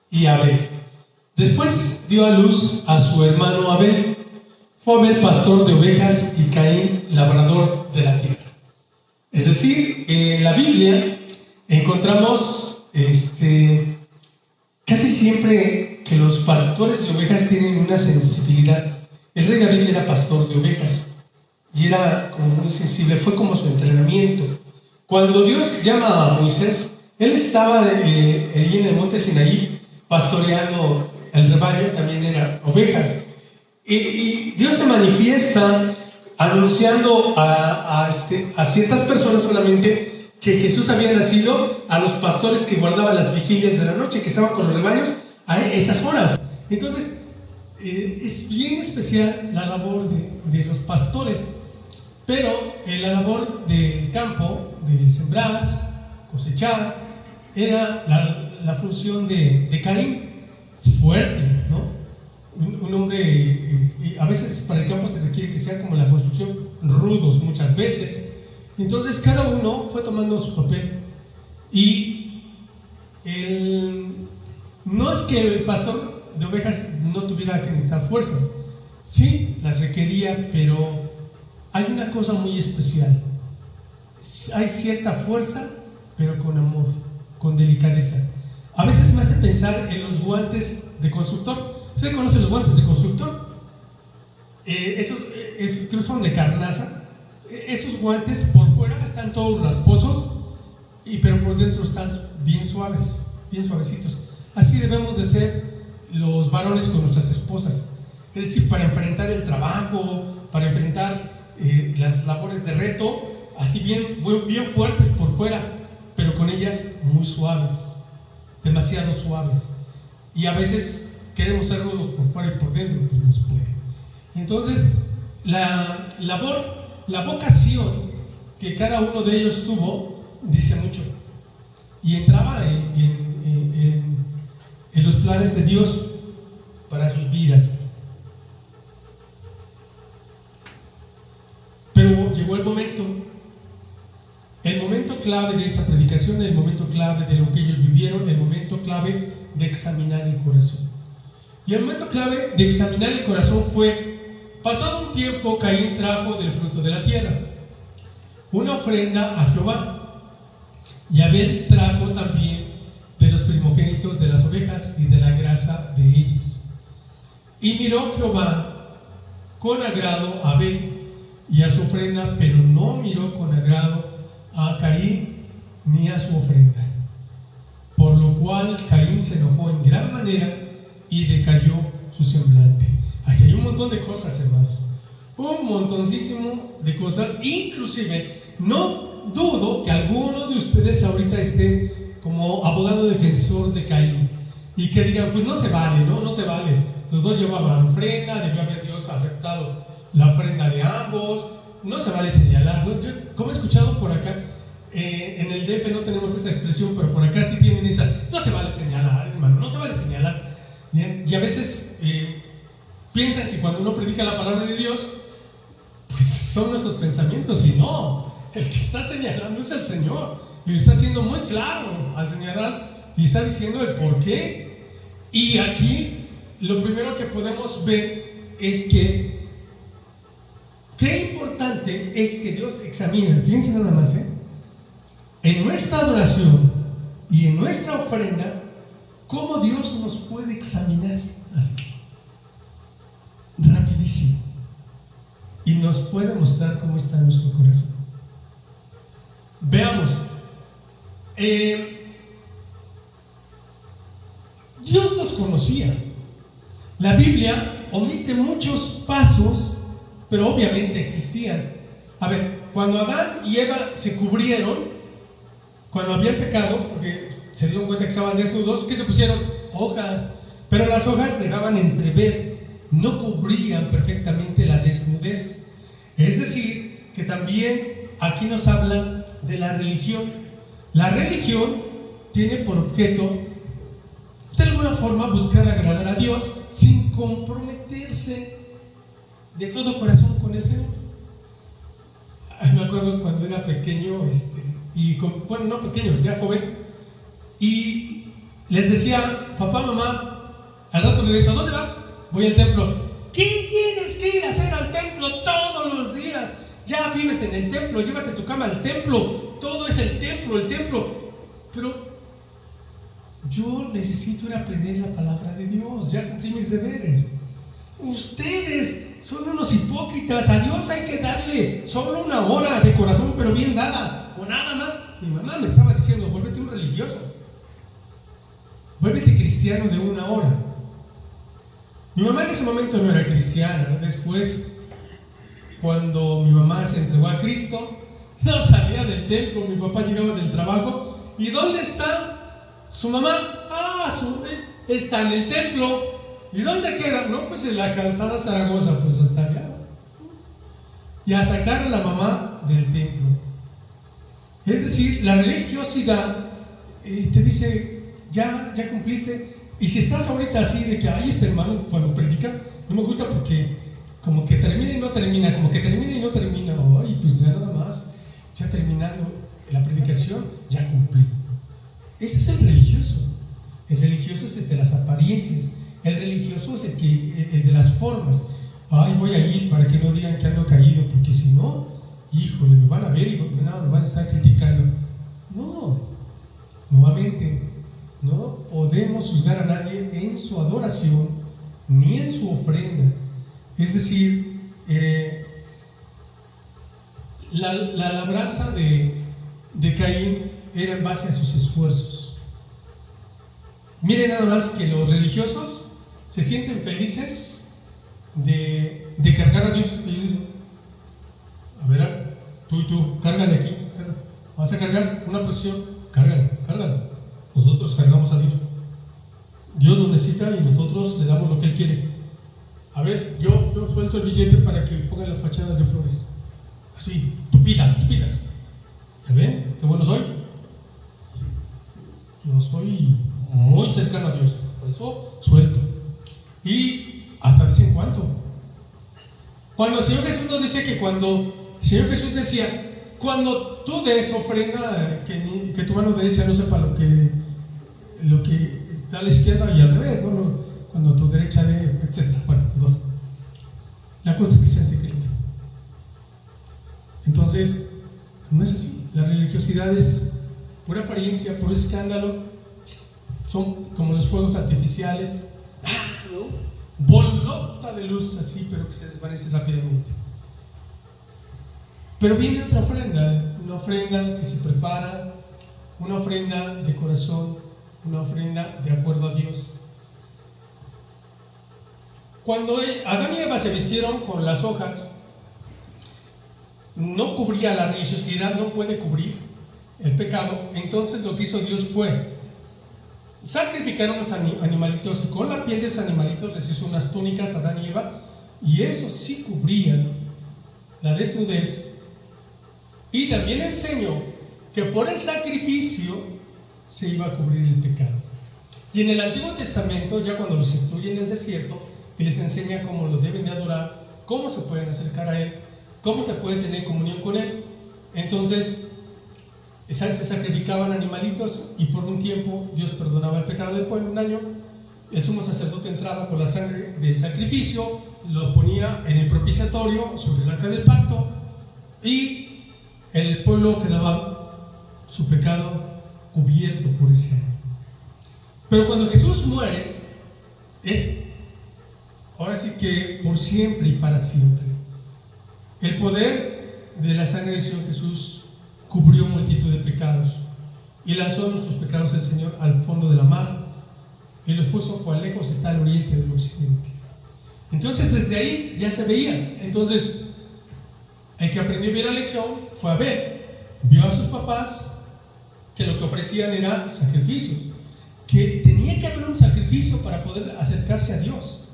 y Abel. Después dio a luz a su hermano Abel. Fue Abel pastor de ovejas y Caín labrador de la tierra. Es decir, en la Biblia encontramos casi siempre que los pastores de ovejas tienen una sensibilidad. El rey David era pastor de ovejas y era como muy sensible, fue como su entrenamiento. Cuando Dios llama a Moisés, él estaba ahí en el monte Sinaí pastoreando el rebaño, también eran ovejas. Y Dios se manifiesta anunciando a ciertas personas solamente que Jesús había nacido, a los pastores que guardaban las vigilias de la noche, que estaban con los rebaños a esas horas. Entonces, es bien especial la labor de los pastores, pero la labor del campo, del sembrar, cosechar, era la función de Caín, fuerte, ¿no? Un hombre, a veces para el campo se requiere que sea como la construcción, rudos muchas veces. Entonces cada uno fue tomando su papel, y no es que el pastor de ovejas no tuviera que necesitar fuerzas, sí las requería, pero hay una cosa muy especial. Hay cierta fuerza, pero con amor, con delicadeza. A veces me hace pensar en los guantes de constructor. ¿Usted conoce los guantes de constructor? Esos creo que son de carnaza. Esos guantes por fuera están todos rasposos, pero por dentro están bien suaves, bien suavecitos. Así debemos de ser los varones con nuestras esposas. Es decir, para enfrentar el trabajo, para enfrentar las labores de reto, así bien fuertes por fuera, pero con ellas muy suaves, demasiado suaves. Y a veces queremos ser rudos por fuera y por dentro, pues no se puede. Entonces, la vocación que cada uno de ellos tuvo dice mucho, y entraba en los planes de Dios para sus vidas. Pero llegó el momento clave de esta predicación, el momento clave de lo que ellos vivieron, el momento clave de examinar el corazón. Y el momento clave de examinar el corazón fue: pasado un tiempo, Caín trajo del fruto de la tierra una ofrenda a Jehová, y Abel trajo también de los primogénitos de las ovejas y de la grasa de ellas. Y miró Jehová con agrado a Abel y a su ofrenda, pero no miró con agrado a Caín ni a su ofrenda. Por lo cual Caín se enojó en gran manera y decayó su semblante. Aquí hay un montón de cosas, hermanos. un montoncísimo de cosas. Inclusive, no dudo que alguno de ustedes ahorita esté como abogado defensor de Caín y que digan, pues no se vale, no se vale. Los dos llevaban ofrenda, debió haber Dios aceptado la ofrenda de ambos, no se vale señalar, ¿no? Yo, como he escuchado por acá, en el DF no tenemos esa expresión, pero por acá sí tienen esa, no se vale señalar, hermano, no se vale señalar. Y a veces piensan que cuando uno predica la palabra de Dios, pues son nuestros pensamientos, y no, el que está señalando es el Señor, y está siendo muy claro al señalar, y está diciendo el por qué. Y aquí lo primero que podemos ver es que qué importante es que Dios examina, fíjense nada más, en nuestra adoración y en nuestra ofrenda, cómo Dios nos puede examinar así, rapidísimo, y nos puede mostrar cómo está nuestro corazón. Veamos, Dios nos conocía. La Biblia omite muchos pasos, pero obviamente existían. A ver, cuando Adán y Eva se cubrieron, cuando habían pecado, porque se dieron cuenta que estaban desnudos, ¿qué se pusieron? Hojas. Pero las hojas dejaban entrever, no cubrían perfectamente la desnudez. Es decir, que también aquí nos habla de la religión. La religión tiene por objeto, de alguna forma, buscar agradar a Dios sin comprometerse de todo corazón con el Señor. Me acuerdo cuando era pequeño, bueno, no pequeño, ya joven, y les decía, papá, mamá, al rato regreso, ¿a dónde vas? Voy al templo. ¿Qué tienes que ir a hacer al templo todos los días? Ya vives en el templo, llévate tu cama al templo, todo es el templo. Pero yo necesito ir a aprender la palabra de Dios, ya cumplí mis deberes. Ustedes son unos hipócritas, a Dios hay que darle solo una hora de corazón, pero bien dada, o nada más. Mi mamá me estaba diciendo, vuélvete un religioso, vuélvete cristiano de una hora. Mi mamá en ese momento no era cristiana. Después, cuando mi mamá se entregó a Cristo, no salía del templo. Mi papá llegaba del trabajo, ¿y dónde está su mamá? Está en el templo. ¿Y dónde queda? No, pues en la calzada Zaragoza, pues hasta allá. Y a sacar a la mamá del templo. Es decir, la religiosidad te dice, ya cumpliste. Y si estás ahorita así de que, ay, este hermano cuando predica, no me gusta porque como que termina y no termina, como que termina y no termina, ay, pues ya nada más, ya terminando la predicación, ya cumplí. Ese es el religioso. El religioso es el de las apariencias. El religioso es el de las formas. Ay, voy a ir para que no digan que ando caído, porque si no, híjole, me van a ver y me van a estar criticando. No, nuevamente, no podemos juzgar a nadie en su adoración ni en su ofrenda. Es decir, la labranza de Caín era en base a sus esfuerzos. Miren nada más que los religiosos se sienten felices de cargar a Dios. Ellos dicen, a ver, tú, cárgale aquí, vas a cargar una procesión, cárgala. Nosotros cargamos a Dios. Dios nos necesita y nosotros le damos lo que Él quiere. A ver, yo suelto el billete para que pongan las fachadas de flores. Así, tú pidas. ¿Ya ven? Qué bueno soy. Yo soy muy cercano a Dios, por eso suelto. Y hasta dicen cuánto. Cuando el Señor Jesús nos dice cuando el Señor Jesús decía, cuando tú des ofrenda, que tu mano derecha no sepa lo que da a la izquierda, y al revés, ¿no? Cuando tu derecha dé, etc. Bueno, los dos. La cosa es que sea en secreto. Entonces, no es así. La religiosidad es pura apariencia, puro escándalo. Son como los fuegos artificiales, ¿no? Bolota de luz así, pero que se desvanece rápidamente. Pero viene otra ofrenda, una ofrenda que se prepara, una ofrenda de corazón, una ofrenda de acuerdo a Dios. Cuando Adán y Eva se vistieron con las hojas, no cubría la religiosidad, no puede cubrir el pecado. Entonces lo que hizo Dios fue sacrificar unos animalitos, y con la piel de esos animalitos les hizo unas túnicas a Adán y Eva, y eso sí cubrían la desnudez. Y también enseñó que por el sacrificio se iba a cubrir el pecado. Y en el Antiguo Testamento, ya cuando los instruye en el desierto y les enseña cómo lo deben de adorar, cómo se pueden acercar a Él, cómo se puede tener comunión con Él, entonces se sacrificaban animalitos, y por un tiempo Dios perdonaba el pecado del pueblo. Un año el sumo sacerdote entraba con la sangre del sacrificio, lo ponía en el propiciatorio sobre el arca del pacto, y el pueblo quedaba su pecado cubierto por ese año. Pero cuando Jesús muere, es ahora sí que por siempre y para siempre. El poder de la sangre del Señor Jesús cubrió multitud de pecados y lanzó nuestros pecados el Señor al fondo de la mar y los puso cuán lejos está el oriente del occidente. Entonces desde ahí ya se veía. Entonces el que aprendió bien la lección fue a ver, vio a sus papás que lo que ofrecían era sacrificios, que tenía que haber un sacrificio para poder acercarse a Dios.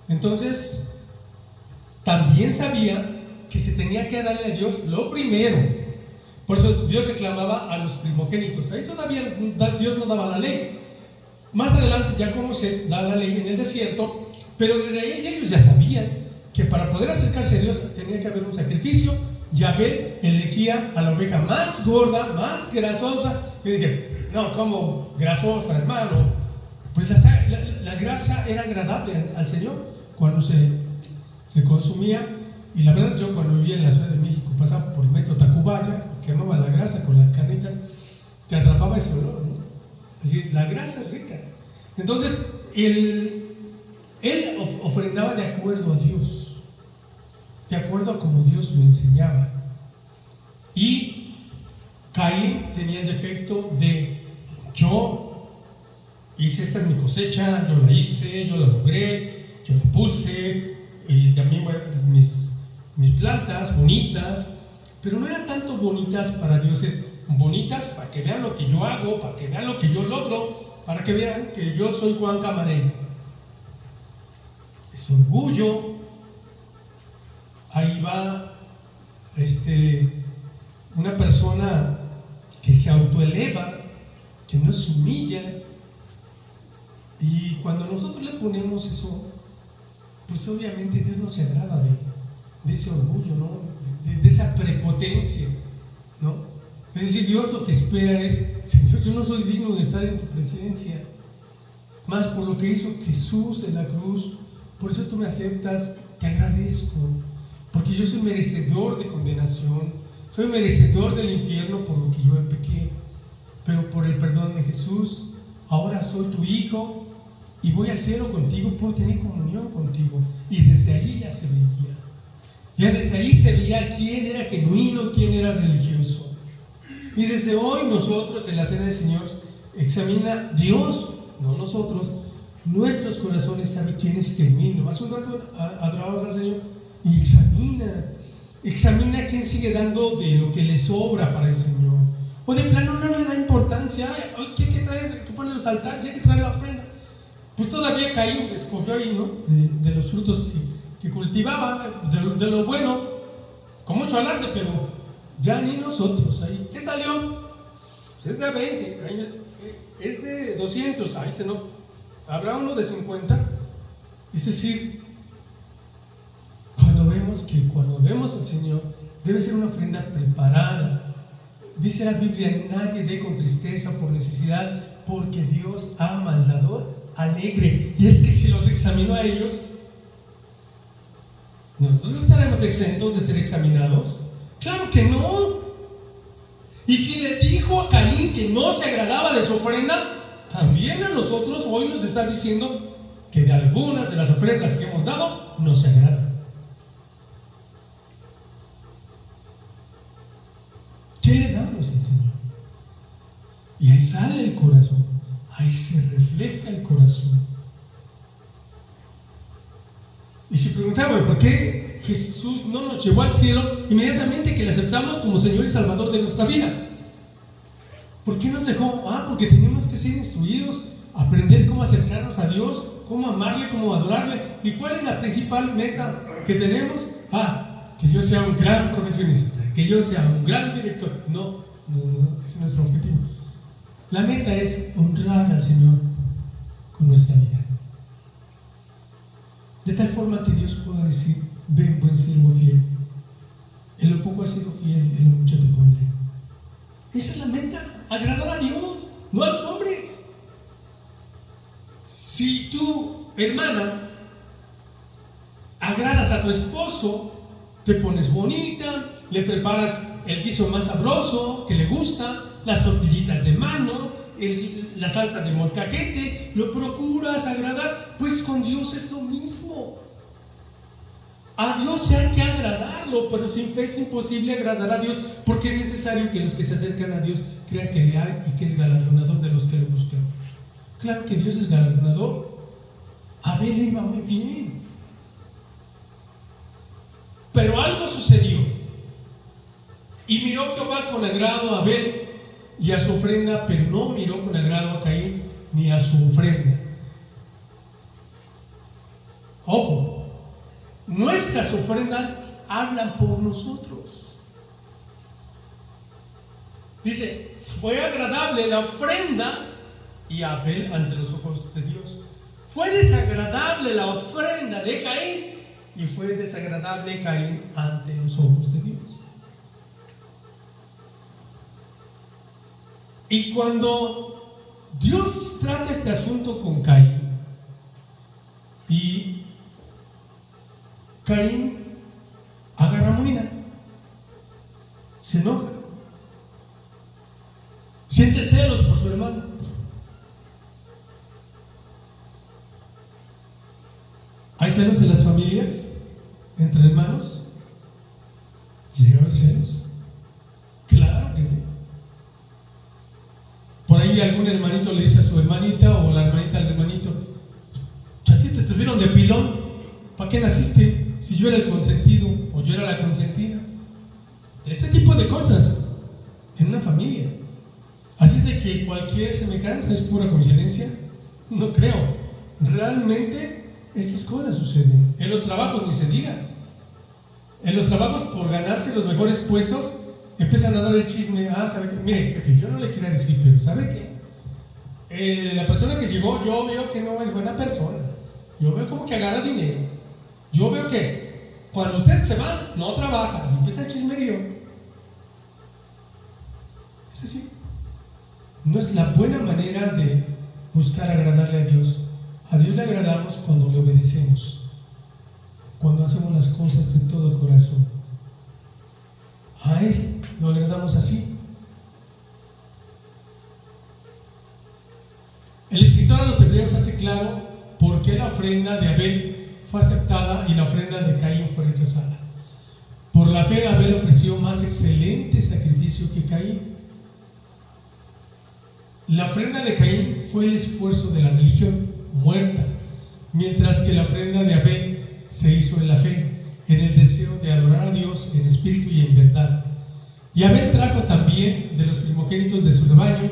Entonces también sabía que se tenía que darle a Dios lo primero. Por eso Dios reclamaba a los primogénitos. Ahí todavía Dios no daba la ley. Más adelante ya con Moisés da la ley en el desierto, pero desde ahí ellos ya sabían que para poder acercarse a Dios tenía que haber un sacrificio. Yahvé elegía a la oveja más gorda, más grasosa, y dije, no, como grasosa, hermano. Pues la grasa era agradable al Señor cuando se consumía. Y la verdad, yo cuando vivía en la Ciudad de México pasaba por Metro Tacubaya, quemaba la grasa con las carnitas, te atrapaba ese olor, ¿no? Es decir, la grasa es rica. Entonces él ofrendaba de acuerdo a Dios, de acuerdo a como Dios lo enseñaba. Y Caín tenía el defecto de: yo hice, esta es mi cosecha, yo la hice, yo la logré, yo la puse, y también mis plantas bonitas, pero no eran tanto bonitas para Dios, es bonitas para que vean lo que yo hago, para que vean lo que yo logro, para que vean que yo soy Juan Camarena. Es orgullo. Ahí va una persona que se autoeleva, que no se humilla, y cuando nosotros le ponemos eso, pues obviamente Dios no se agrada de ese orgullo, ¿no? De esa prepotencia, ¿no? Es decir, Dios lo que espera es: Señor, yo no soy digno de estar en tu presencia, más por lo que hizo Jesús en la cruz, por eso tú me aceptas, te agradezco, porque yo soy merecedor de condenación, soy merecedor del infierno por lo que yo pequé, pero por el perdón de Jesús, ahora soy tu hijo y voy al cielo contigo, puedo tener comunión contigo. Y desde ahí ya se veía. Ya desde ahí se veía quién era genuino, quién era religioso. Y desde hoy nosotros en la Cena del Señor examina Dios, no nosotros, nuestros corazones, sabe quién es genuino. Hace un rato adoramos al Señor y examina quién sigue dando de lo que le sobra para el Señor. O de plano no le da importancia. ¿Qué hay que traer? Hay que poner los altares, hay que traer la ofrenda. Pues todavía Caín escogió ahí, ¿no? De los frutos que cultivaba, de lo bueno, con mucho alarde, pero ya ni nosotros ahí. ¿Qué salió? Pues es de 20, es de 200, ahí se no. Habrá uno de 50. Es decir, cuando vemos al Señor, debe ser una ofrenda preparada. Dice la Biblia: nadie dé con tristeza por necesidad, porque Dios ama al dador alegre. Y es que si los examinó a ellos, ¿nosotros estaremos exentos de ser examinados? Claro que no. Y si le dijo a Caín que no se agradaba de su ofrenda, también a nosotros hoy nos está diciendo que de algunas de las ofrendas que hemos dado no se agradan. ¿Qué le damos al Señor? Y ahí sale el corazón, ahí se refleja el corazón. Y si preguntaba, ¿por qué Jesús no nos llevó al cielo inmediatamente que le aceptamos como Señor y Salvador de nuestra vida. ¿Por qué nos dejó? Porque tenemos que ser instruidos, aprender cómo acercarnos a Dios, cómo amarle, cómo adorarle. ¿Y cuál es la principal meta que tenemos? Que yo sea un gran profesionista, que yo sea un gran director. No, ese es nuestro objetivo. La meta es honrar al Señor con nuestra vida. De tal forma que Dios pueda decir: ven, buen siervo fiel, en lo poco has sido fiel, en lo mucho te pondré. Esa es la meta, agradar a Dios, no a los hombres. Si tú, hermana, agradas a tu esposo, te pones bonita, le preparas el guiso más sabroso que le gusta, las tortillitas de mano, la salsa de molcajete, lo procuras agradar, pues con Dios es lo mismo. A Dios hay que agradarlo, pero sin fe es imposible agradar a Dios, porque es necesario que los que se acercan a Dios crean que le hay y que es galardonador de los que lo buscan. Claro que Dios es galardonador. A Abel le iba muy bien, pero algo sucedió y miró Jehová con agrado a Abel y a su ofrenda, pero no miró con agrado a Caín ni a su ofrenda. Ojo, nuestras ofrendas hablan por nosotros. Dice: fue agradable la ofrenda y Abel ante los ojos de Dios. Fue desagradable la ofrenda de Caín y fue desagradable Caín ante los ojos de Dios. Y cuando Dios trata este asunto con Caín, y Caín agarra muina, se enoja, siente celos por su hermano. ¿Hay celos en las familias? ¿Entre hermanos? ¿Llega a haber celos? Claro que sí. Por ahí algún hermanito le dice a su hermanita, o la hermanita al hermanito: ¿ya te tuvieron de pilón? ¿Para qué naciste? Si yo era el consentido o yo era la consentida. Este tipo de cosas en una familia. Así es de que cualquier semejanza es pura coincidencia. No creo. Realmente estas cosas suceden. En los trabajos ni se diga. En los trabajos, por ganarse los mejores puestos, empiezan a dar el chisme. ¿Sabe qué? Mire, jefe, yo no le quiero decir, pero ¿sabe qué? La persona que llegó, yo veo que no es buena persona. Yo veo como que agarra dinero. Yo veo que cuando usted se va, no trabaja. Y empieza el chismerío. Es así. No es la buena manera de buscar agradarle a Dios. A Dios le agradamos cuando le obedecemos, cuando hacemos las cosas de todo corazón. A Él lo agradamos así. El escritor a los Hebreos hace claro por qué la ofrenda de Abel fue aceptada y la ofrenda de Caín fue rechazada. Por la fe, Abel ofreció más excelente sacrificio que Caín. La ofrenda de Caín fue el esfuerzo de la religión muerta, mientras que la ofrenda de Abel se hizo en la fe, en el deseo de adorar a Dios en espíritu y en verdad. Y Abel trajo también de los primogénitos de su rebaño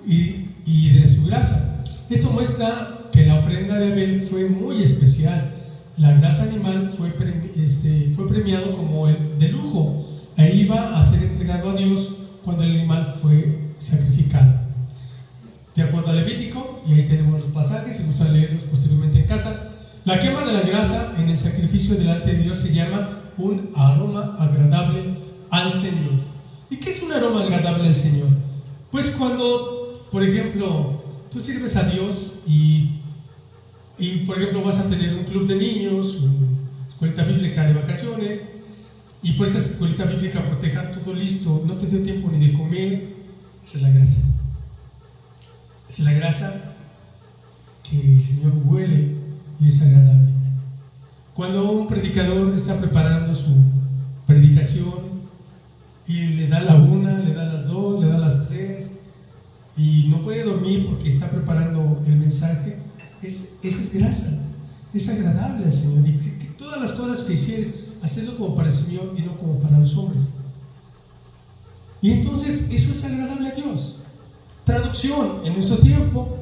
y de su grasa. Esto muestra que la ofrenda de Abel fue muy especial. La grasa animal fue premiado como el de lujo, e iba a ser entregado a Dios cuando el animal fue sacrificado. De acuerdo a Levítico, y ahí tenemos los pasajes, si gustan leerlos posteriormente en casa, la quema de la grasa en el sacrificio delante de Dios se llama un aroma agradable al Señor. ¿Y qué es un aroma agradable al Señor? Pues cuando, por ejemplo, tú sirves a Dios y por ejemplo vas a tener un club de niños, una escuelita bíblica de vacaciones, y por esa escuelita bíblica por dejar todo listo, no te dio tiempo ni de comer. Esa es la gracia. Es la grasa que el Señor huele y es agradable. Cuando un predicador está preparando su predicación y le da la 1, le da las 2, le da las 3 y no puede dormir porque está preparando el mensaje, esa es grasa, es agradable al Señor. Y que todas las cosas que hicieres hacedlo como para el Señor y no como para los hombres. Y entonces eso es agradable a Dios. Traducción: en nuestro tiempo,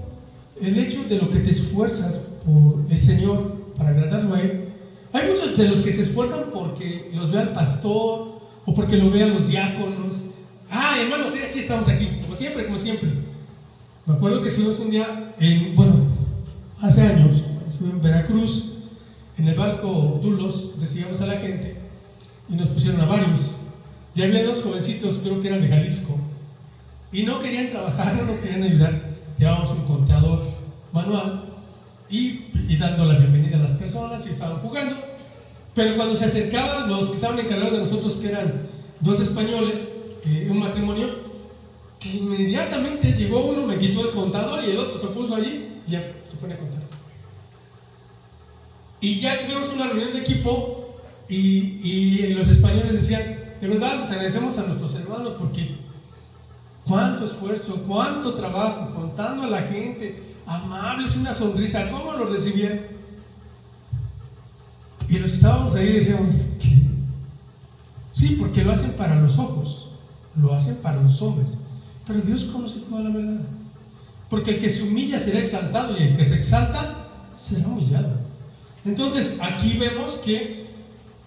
el hecho de lo que te esfuerzas por el Señor para agradarlo a Él. Hay muchos de los que se esfuerzan porque los vea el pastor o porque lo vean los diáconos. Hermanos, sí, aquí estamos aquí, como siempre, como siempre. Me acuerdo que estuvimos un día, hace años, estuve en Veracruz, en el barco Dulos, recibíamos a la gente y nos pusieron a varios. Ya había dos jovencitos, creo que eran de Jalisco, y no querían trabajar, no nos querían ayudar. Llevábamos un contador manual y dando la bienvenida a las personas y estaban jugando. Pero cuando se acercaban los que estaban encargados de nosotros, que eran dos españoles, un matrimonio, que inmediatamente llegó uno, me quitó el contador y el otro se puso allí y ya se pone a contar. Y ya tuvimos una reunión de equipo y los españoles decían: de verdad les agradecemos a nuestros hermanos porque cuánto esfuerzo, cuánto trabajo, contando a la gente, amables, una sonrisa, ¿cómo lo recibían? Y los que estábamos ahí decíamos: ¿qué? Sí, porque lo hacen para los ojos, lo hacen para los hombres, pero Dios conoce toda la verdad. Porque el que se humilla será exaltado y el que se exalta será humillado. Entonces aquí vemos que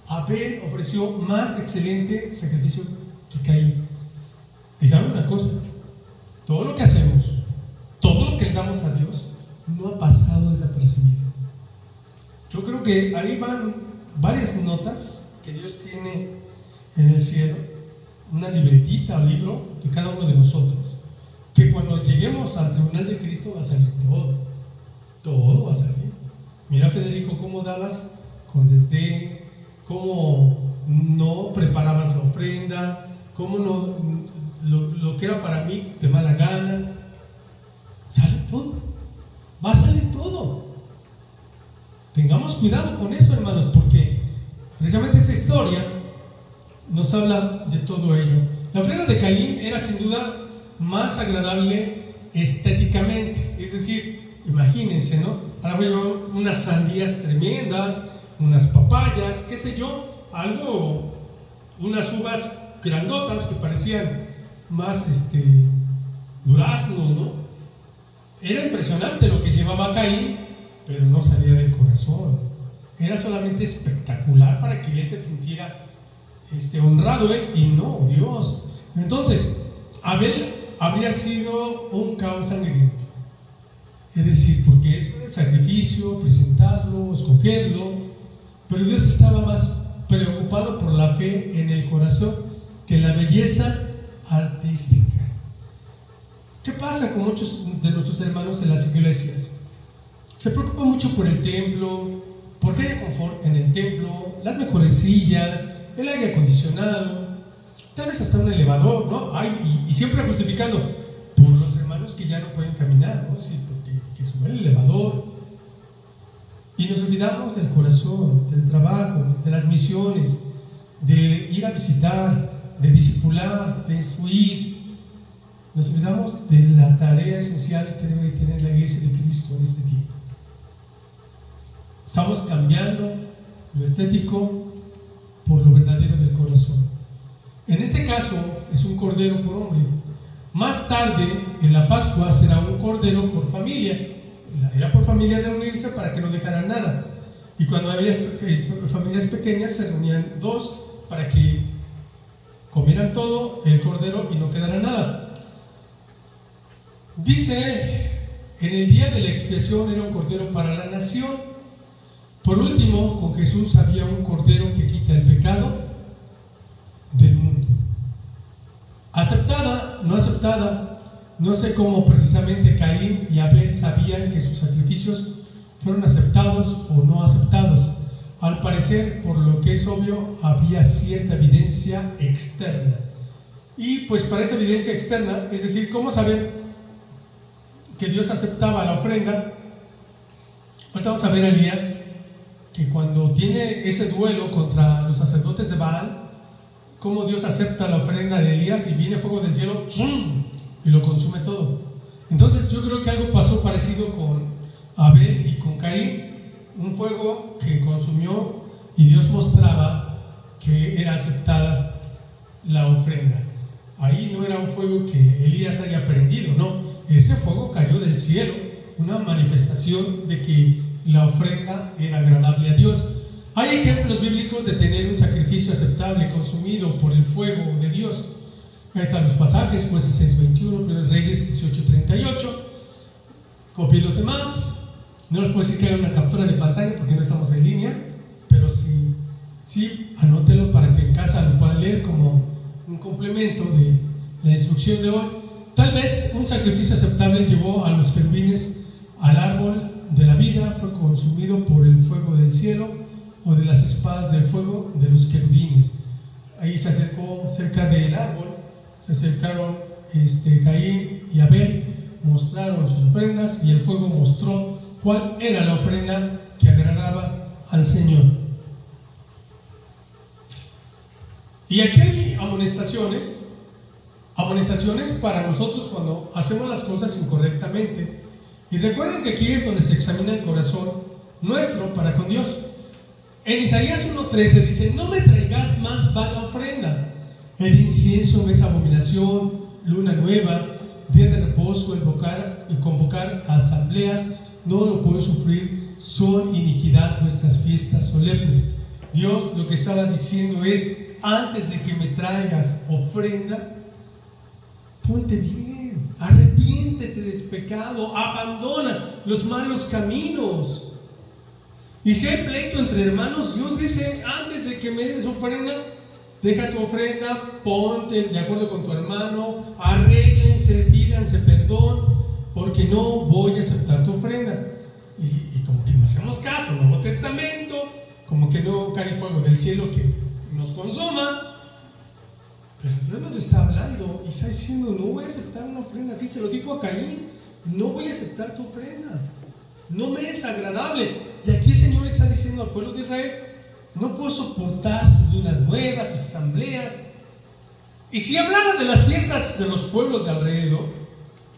Abel ofreció más excelente sacrificio que Caín. Y saben una cosa: todo lo que hacemos, todo lo que le damos a Dios, no ha pasado desapercibido. Yo creo que ahí van varias notas que Dios tiene en el cielo, una libretita o libro de cada uno de nosotros, que cuando lleguemos al tribunal de Cristo va a salir todo va a salir. Mira, Federico, cómo dabas con desdén, cómo no preparabas la ofrenda, cómo no, lo que era para mí de mala gana. Sale todo, va a salir todo. Tengamos cuidado con eso, hermanos, porque precisamente esta historia nos habla de todo ello. La ofrenda de Caín era sin duda más agradable estéticamente, es decir, imagínense, ¿no? Ahora voy a llevar unas sandías tremendas, unas papayas, qué sé yo, unas uvas grandotas que parecían más duraznos, ¿no? Era impresionante lo que llevaba Caín, pero no salía del corazón. Era solamente espectacular para que él se sintiera honrado él y no Dios. Entonces, Abel había sido un caos sangriento. Es decir, porque es el sacrificio, presentarlo, escogerlo, pero Dios estaba más preocupado por la fe en el corazón que la belleza artística. ¿Qué pasa con muchos de nuestros hermanos en las iglesias? Se preocupan mucho por el templo, porque haya confort en el templo, las mejores sillas, el aire acondicionado, tal vez hasta un elevador, ¿no? Y siempre justificando por los hermanos que ya no pueden caminar, ¿no? Sí, porque que sube el elevador. Y nos olvidamos del corazón, del trabajo, de las misiones, de ir a visitar, de discipular, de instruir. Nos olvidamos de la tarea esencial que debe tener la iglesia de Cristo en este tiempo. Estamos cambiando lo estético por lo verdadero del corazón. En este caso es un cordero por hombre. Más tarde, en la Pascua, será un cordero por familia. Era por familia reunirse para que no dejaran nada. Y cuando había familias pequeñas, se reunían dos para que comieran todo el cordero y no quedara nada. Dice, en el día de la expiación era un cordero para la nación. Por último, con Jesús había un cordero que quita el pecado del mundo. Aceptada, no aceptada, no sé cómo precisamente Caín y Abel sabían que sus sacrificios fueron aceptados o no aceptados. Al parecer, por lo que es obvio, había cierta evidencia externa. Y pues para esa evidencia externa, es decir, ¿cómo saber que Dios aceptaba la ofrenda? Ahorita vamos a ver a Elías, que cuando tiene ese duelo contra los sacerdotes de Baal, cómo Dios acepta la ofrenda de Elías y viene fuego del cielo ¡zum! Y lo consume todo. Entonces yo creo que algo pasó parecido con Abel y con Caín, un fuego que consumió, y Dios mostraba que era aceptada la ofrenda. Ahí no era un fuego que Elías haya prendido, no, ese fuego cayó del cielo, una manifestación de que la ofrenda era agradable a Dios. Hay ejemplos bíblicos de tener un sacrificio aceptable consumido por el fuego de Dios. Ahí están los pasajes, Jueces 6:21, 1 Reyes 18:38. Copien los demás. No les puedo decir que hagan una captura de pantalla porque no estamos en línea, pero sí, anótenlo para que en casa lo puedan leer como un complemento de la instrucción de hoy. Tal vez un sacrificio aceptable llevó a los querubines al árbol de la vida, fue consumido por el fuego del cielo o de las espadas del fuego de los querubines. Ahí se acercó cerca del árbol, se acercaron Caín y Abel, mostraron sus ofrendas y el fuego mostró cuál era la ofrenda que agradaba al Señor. Y aquí hay amonestaciones para nosotros cuando hacemos las cosas incorrectamente. Y recuerden que aquí es donde se examina el corazón nuestro para con Dios. En Isaías 1:13 dice: no me traigas más vana ofrenda. El incienso me es abominación, luna nueva, día de reposo, el convocar a asambleas, no lo puedo sufrir, son iniquidad vuestras fiestas solemnes. Dios lo que estaba diciendo es: antes de que me traigas ofrenda, ponte bien, arrepiéntete de tu pecado, abandona los malos caminos. Y si hay pleito entre hermanos, Dios dice: antes de que me des ofrenda, deja tu ofrenda, ponte de acuerdo con tu hermano, arréglense, pídanse perdón, porque no voy a aceptar tu ofrenda. Y como que no hacemos caso, Nuevo Testamento, como que no cae fuego del cielo que nos consuma. Pero Dios nos está hablando y está diciendo: no voy a aceptar una ofrenda así. Se lo dijo a Caín: no voy a aceptar tu ofrenda, no me es agradable. Y aquí el Señor está diciendo al pueblo de Israel: no puedo soportar sus lunas nuevas, sus asambleas. Y si hablara de las fiestas de los pueblos de alrededor,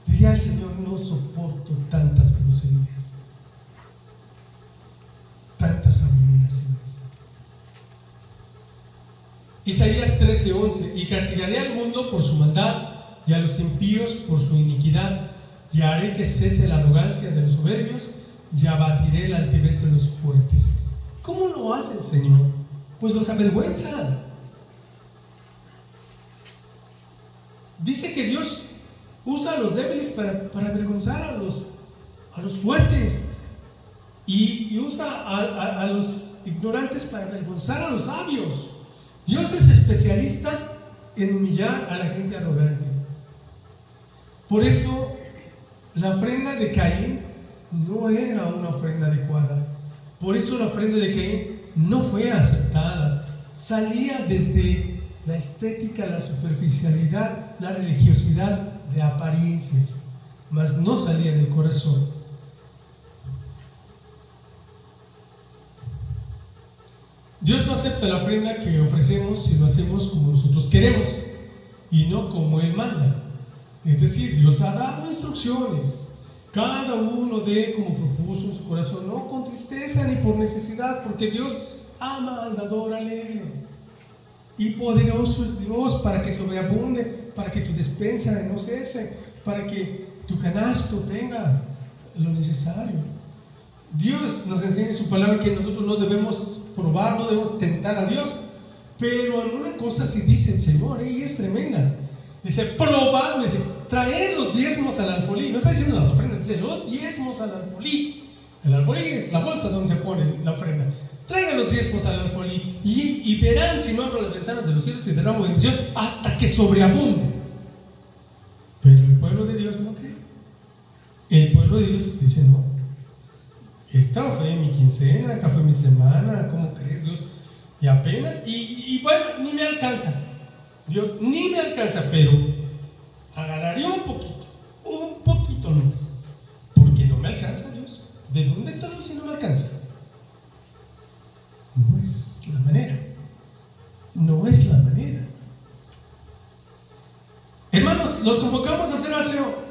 diría el Señor: no soporto tantas groserías, tantas abominaciones. Isaías 13:11: y castigaré al mundo por su maldad y a los impíos por su iniquidad, y haré que cese la arrogancia de los soberbios y abatiré la altivez de los fuertes. ¿Cómo lo hace el Señor? Pues los avergüenza. Dice que Dios usa a los débiles para avergonzar a los fuertes, y usa a los ignorantes para avergonzar a los sabios. Dios es especialista en humillar a la gente arrogante. Por eso la ofrenda de Caín no era una ofrenda adecuada. Por eso la ofrenda de Caín no fue aceptada. Salía desde la estética, la superficialidad, la religiosidad de apariencias, mas no salía del corazón. Dios no acepta la ofrenda que ofrecemos si lo hacemos como nosotros queremos y no como Él manda. Es decir, Dios ha dado instrucciones. Cada uno dé como propuso en su corazón, no con tristeza ni por necesidad, porque Dios ama al dador alegre. Y poderoso es Dios para que sobreabunde, para que tu despensa no cese, para que tu canasto tenga lo necesario. Dios nos enseña en su palabra que nosotros no debemos probar, no debemos tentar a Dios, pero en una cosa sí dice el Señor, y es tremenda. Dice: probad, dice, traer los diezmos al alfolí. No está diciendo las ofrendas, dice los diezmos al alfolí. El alfolí es la bolsa donde se pone la ofrenda. Traigan los diezmos al alfolí y verán si no abro las ventanas de los cielos y derramo bendición hasta que sobreabunde. Pero el pueblo de Dios no cree. El pueblo de Dios dice: no, esta fue mi quincena, esta fue mi semana, ¿cómo crees, Dios? Y apenas, y bueno, ni me alcanza, Dios, ni me alcanza, pero agarraré un poquito más, porque no me alcanza, Dios. ¿De dónde está Dios si no me alcanza? No es la manera, no es la manera. Hermanos, los convocamos a hacer aseo.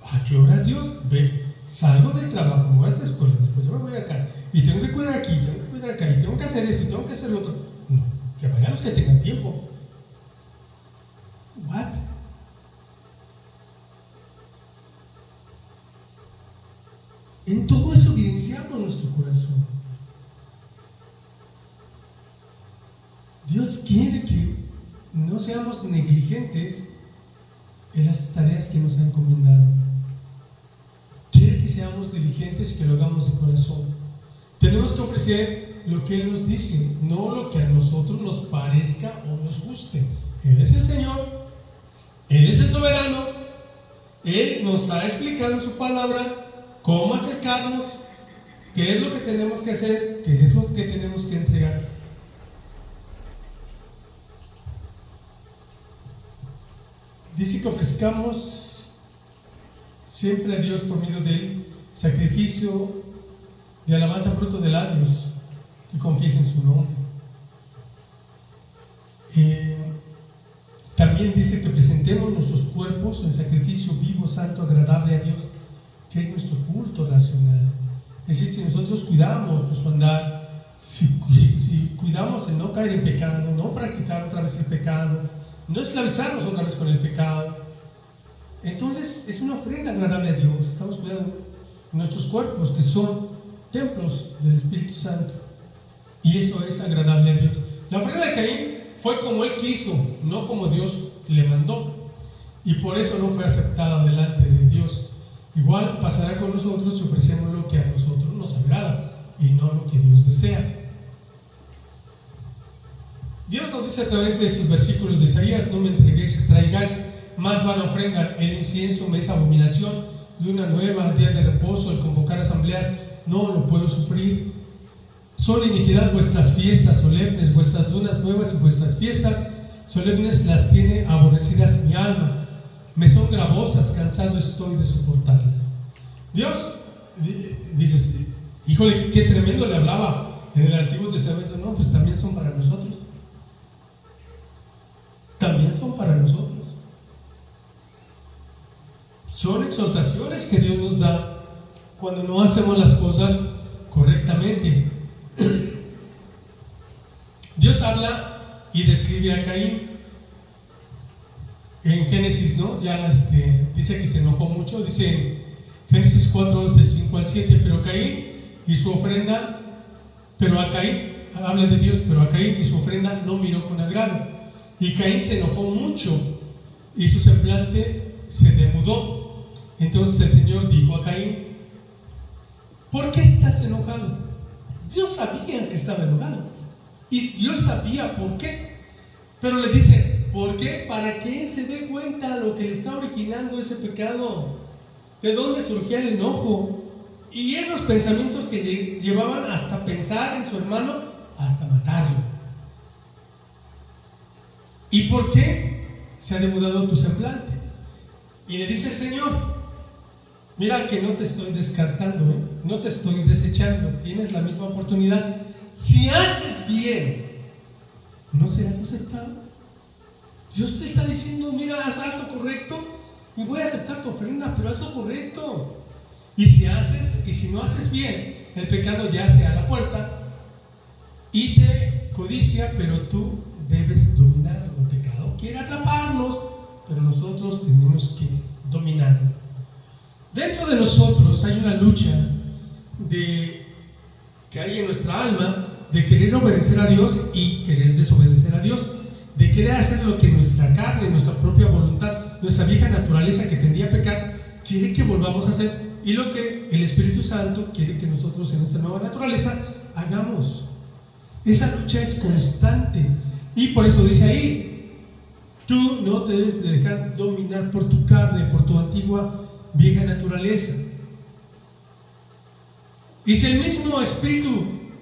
¿A qué horas, Dios? Ve, salgo del trabajo, me voy a esta escuela, después yo me voy acá, y tengo que cuidar aquí, tengo que cuidar acá, y tengo que hacer esto, y tengo que hacer lo otro. No, que vayan los que tengan tiempo. What? En todo eso evidenciamos nuestro corazón. Dios quiere que no seamos negligentes en las tareas que nos ha encomendado. Quiere que seamos diligentes y que lo hagamos de corazón. Tenemos que ofrecer lo que Él nos dice, no lo que a nosotros nos parezca o nos guste. Él es el Señor, Él es el soberano, Él nos ha explicado en su palabra cómo acercarnos, qué es lo que tenemos que hacer, qué es lo que tenemos que entregar. Dice que ofrezcamos siempre a Dios por medio del sacrificio de alabanza, fruto de labios, que confíes en su nombre. También dice que presentemos nuestros cuerpos en sacrificio vivo, santo, agradable a Dios, que es nuestro culto racional. Es decir, si nosotros cuidamos nuestro andar, si cuidamos en no caer en pecado, no practicar otra vez el pecado, no esclavizarnos otra vez con el pecado, entonces es una ofrenda agradable a Dios. Estamos cuidando nuestros cuerpos, que son templos del Espíritu Santo, y eso es agradable a Dios. La ofrenda de Caín fue como él quiso, no como Dios le mandó, y por eso no fue aceptada delante de Dios. Igual pasará con nosotros si ofrecemos lo que a nosotros nos agrada y no lo que Dios desea. Dios nos dice a través de estos versículos de Isaías: no me traigáis más vana ofrenda, el incienso me es abominación, de una nueva día de reposo, el convocar asambleas, no lo puedo sufrir. Son iniquidad vuestras fiestas solemnes, vuestras lunas nuevas y vuestras fiestas solemnes las tiene aborrecidas mi alma, me son gravosas, cansado estoy de soportarlas. Dios dice, híjole, qué tremendo le hablaba en el Antiguo Testamento. No, pues también son para nosotros. También son para nosotros. Son exhortaciones que Dios nos da cuando no hacemos las cosas correctamente. Dios habla y describe a Caín en Génesis, ¿no? Ya dice que se enojó mucho. Dice en Génesis 4, del 5 al 7, pero Caín y su ofrenda, pero a Caín, habla de Dios, pero a Caín y su ofrenda no miró con agrado. Y Caín se enojó mucho y su semblante se demudó. Entonces el Señor dijo a Caín: ¿por qué estás enojado? Dios sabía que estaba enojado y Dios sabía por qué, pero le dice: ¿por qué? Para que él se dé cuenta de lo que le está originando ese pecado, de dónde surgía el enojo y esos pensamientos que llevaban hasta pensar en su hermano, hasta matarlo. ¿Y por qué se ha demudado tu semblante? Y le dice el Señor: mira que no te estoy descartando, no te estoy desechando, tienes la misma oportunidad. Si haces bien, ¿no serás aceptado? Dios te está diciendo: mira, haz lo correcto y voy a aceptar tu ofrenda, pero haz lo correcto. Y si no haces bien, el pecado yace a la puerta y te codicia, pero tú debes dominarlo. El pecado quiere atraparnos, pero nosotros tenemos que dominarlo. Dentro de nosotros hay una lucha que hay en nuestra alma, de querer obedecer a Dios y querer desobedecer a Dios, de querer hacer lo que nuestra carne, nuestra propia voluntad, nuestra vieja naturaleza que tendía a pecar, quiere que volvamos a hacer, y lo que el Espíritu Santo quiere que nosotros en esta nueva naturaleza hagamos. Esa lucha es constante, y por eso dice ahí: tú no te debes de dejar dominar por tu carne, por tu antigua vieja naturaleza. Y si el mismo Espíritu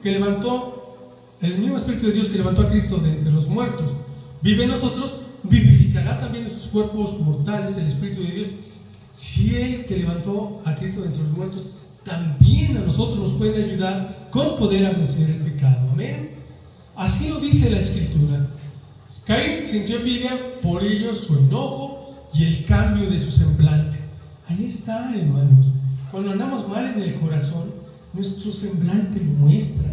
de Dios que levantó a Cristo de entre los muertos vive en nosotros, vivificará también nuestros cuerpos mortales, el Espíritu de Dios. Si Él que levantó a Cristo de entre los muertos también a nosotros nos puede ayudar con poder a vencer el pecado. Amén. Así lo dice la Escritura. Caín sintió envidia, por ello su enojo y el cambio de su semblante. Ahí está, hermanos. Cuando andamos mal en el corazón, nuestro semblante lo muestra.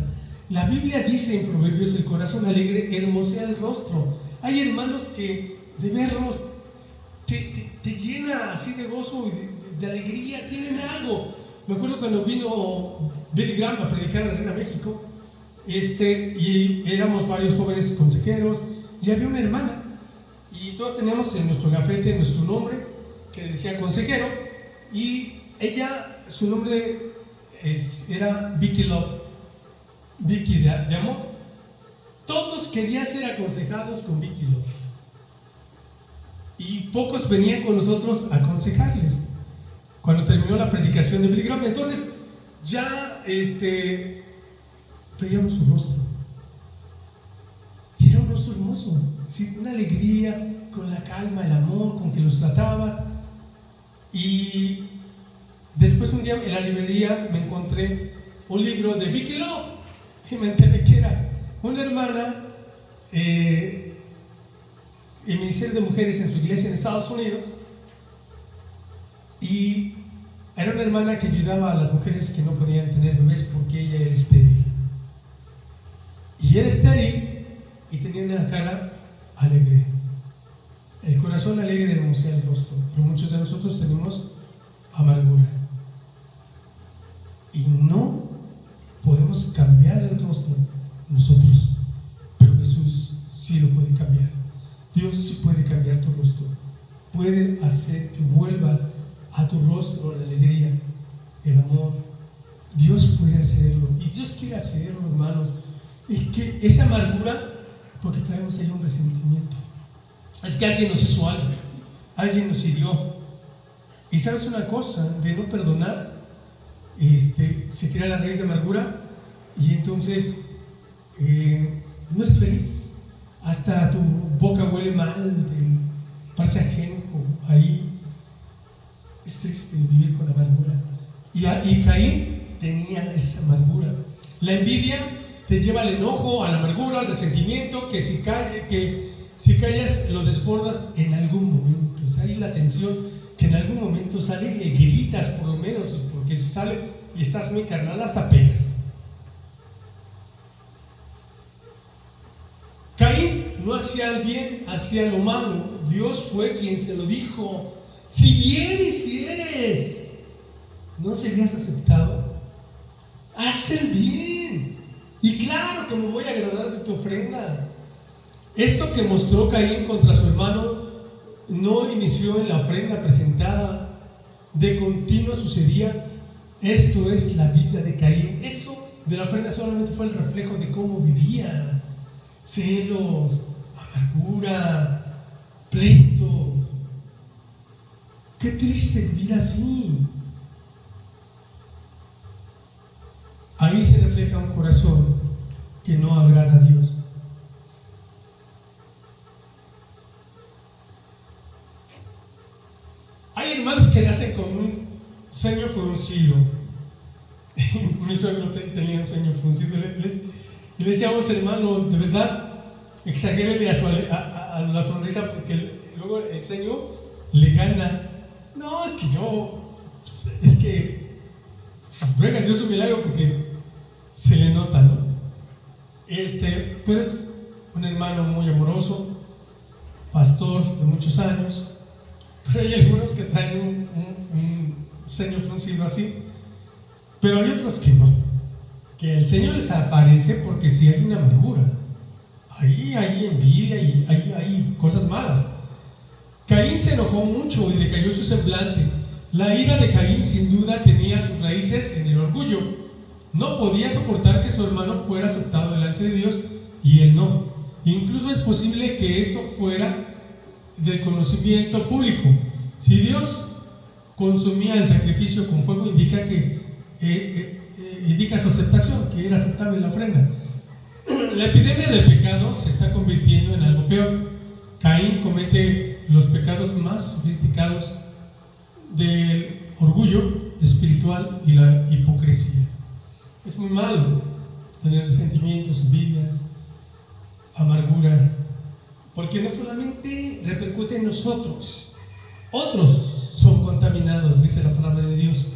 La Biblia dice en Proverbios: el corazón alegre hermosea el rostro. Hay hermanos que de verlos te llena así de gozo y de alegría, tienen algo. Me acuerdo cuando vino Billy Graham a predicar en la Arena México, y éramos varios jóvenes consejeros, y había una hermana, y todos teníamos en nuestro gafete nuestro nombre, que decía consejero, y ella, su nombre era Vicky Love, Vicky de amor. Todos querían ser aconsejados con Vicky Love, y pocos venían con nosotros a aconsejarles cuando terminó la predicación de Billy Graham. Entonces ya veíamos su rostro, y era un rostro hermoso, ¿sí? Una alegría, con la calma, el amor con que los trataba. Y después un día en la librería me encontré un libro de Vicky Love, y me enteré que era una hermana en Ministerio de Mujeres en su iglesia en Estados Unidos, y era una hermana que ayudaba a las mujeres que no podían tener bebés porque ella era estéril. Y era estéril y tenía una cara alegre. El corazón alegre hermosea el rostro, pero muchos de nosotros tenemos amargura. Y no podemos cambiar el rostro nosotros, pero Jesús sí lo puede cambiar. Dios sí puede cambiar tu rostro, puede hacer que vuelva a tu rostro la alegría, el amor. Dios puede hacerlo, y Dios quiere hacerlo, hermanos. Es que esa amargura, porque traemos ahí un resentimiento, es que alguien nos hizo algo, alguien nos hirió, y sabes una cosa, de no perdonar, se crea la raíz de amargura, y entonces no eres feliz, hasta tu boca huele mal, parece ajenjo ahí. Es triste vivir con amargura. Y Caín tenía esa amargura. La envidia te lleva al enojo, a la amargura, al resentimiento, que si callas lo desbordas en algún momento. O sea, hay la tensión que en algún momento sale y gritas, por lo menos, porque si sale y estás muy carnal, hasta pegas. Caín no hacía el bien, hacía lo malo. Dios fue quien se lo dijo: si bien hicieres, ¿no serías aceptado? Haz el bien, y claro que me voy a agradar de tu ofrenda. Esto que mostró Caín contra su hermano no inició en la ofrenda presentada, de continuo sucedía. Esto es la vida de Caín. Eso de la ofrenda solamente fue el reflejo de cómo vivía: celos, amargura, pleito. Qué triste vivir así. Ahí se refleja un corazón que no agrada a Dios. Hay hermanos que nacen con un sueño fruncido. Mi suegro tenía un sueño fruncido. Le decíamos: hermano, de verdad, exagérele a la sonrisa, porque luego el ceño le gana. No, es que ruega a Dios un milagro, porque se le nota, ¿no? Pero es un hermano muy amoroso, pastor de muchos años, pero hay algunos que traen un ceño fruncido así, pero hay otros que no, que el ceño les aparece porque sí hay una amargura, ahí hay envidia y hay cosas malas. Caín se enojó mucho y decayó su semblante. La ira de Caín sin duda tenía sus raíces en el orgullo. No podía soportar que su hermano fuera aceptado delante de Dios y él no. Incluso es posible que esto fuera del conocimiento público. Si Dios consumía el sacrificio con fuego, indica su aceptación, que era aceptable la ofrenda. La epidemia del pecado se está convirtiendo en algo peor. Caín comete los pecados más sofisticados del orgullo espiritual y la hipocresía. Es muy malo tener resentimientos, envidias, amargura, porque no solamente repercute en nosotros, otros son contaminados, dice la palabra de Dios.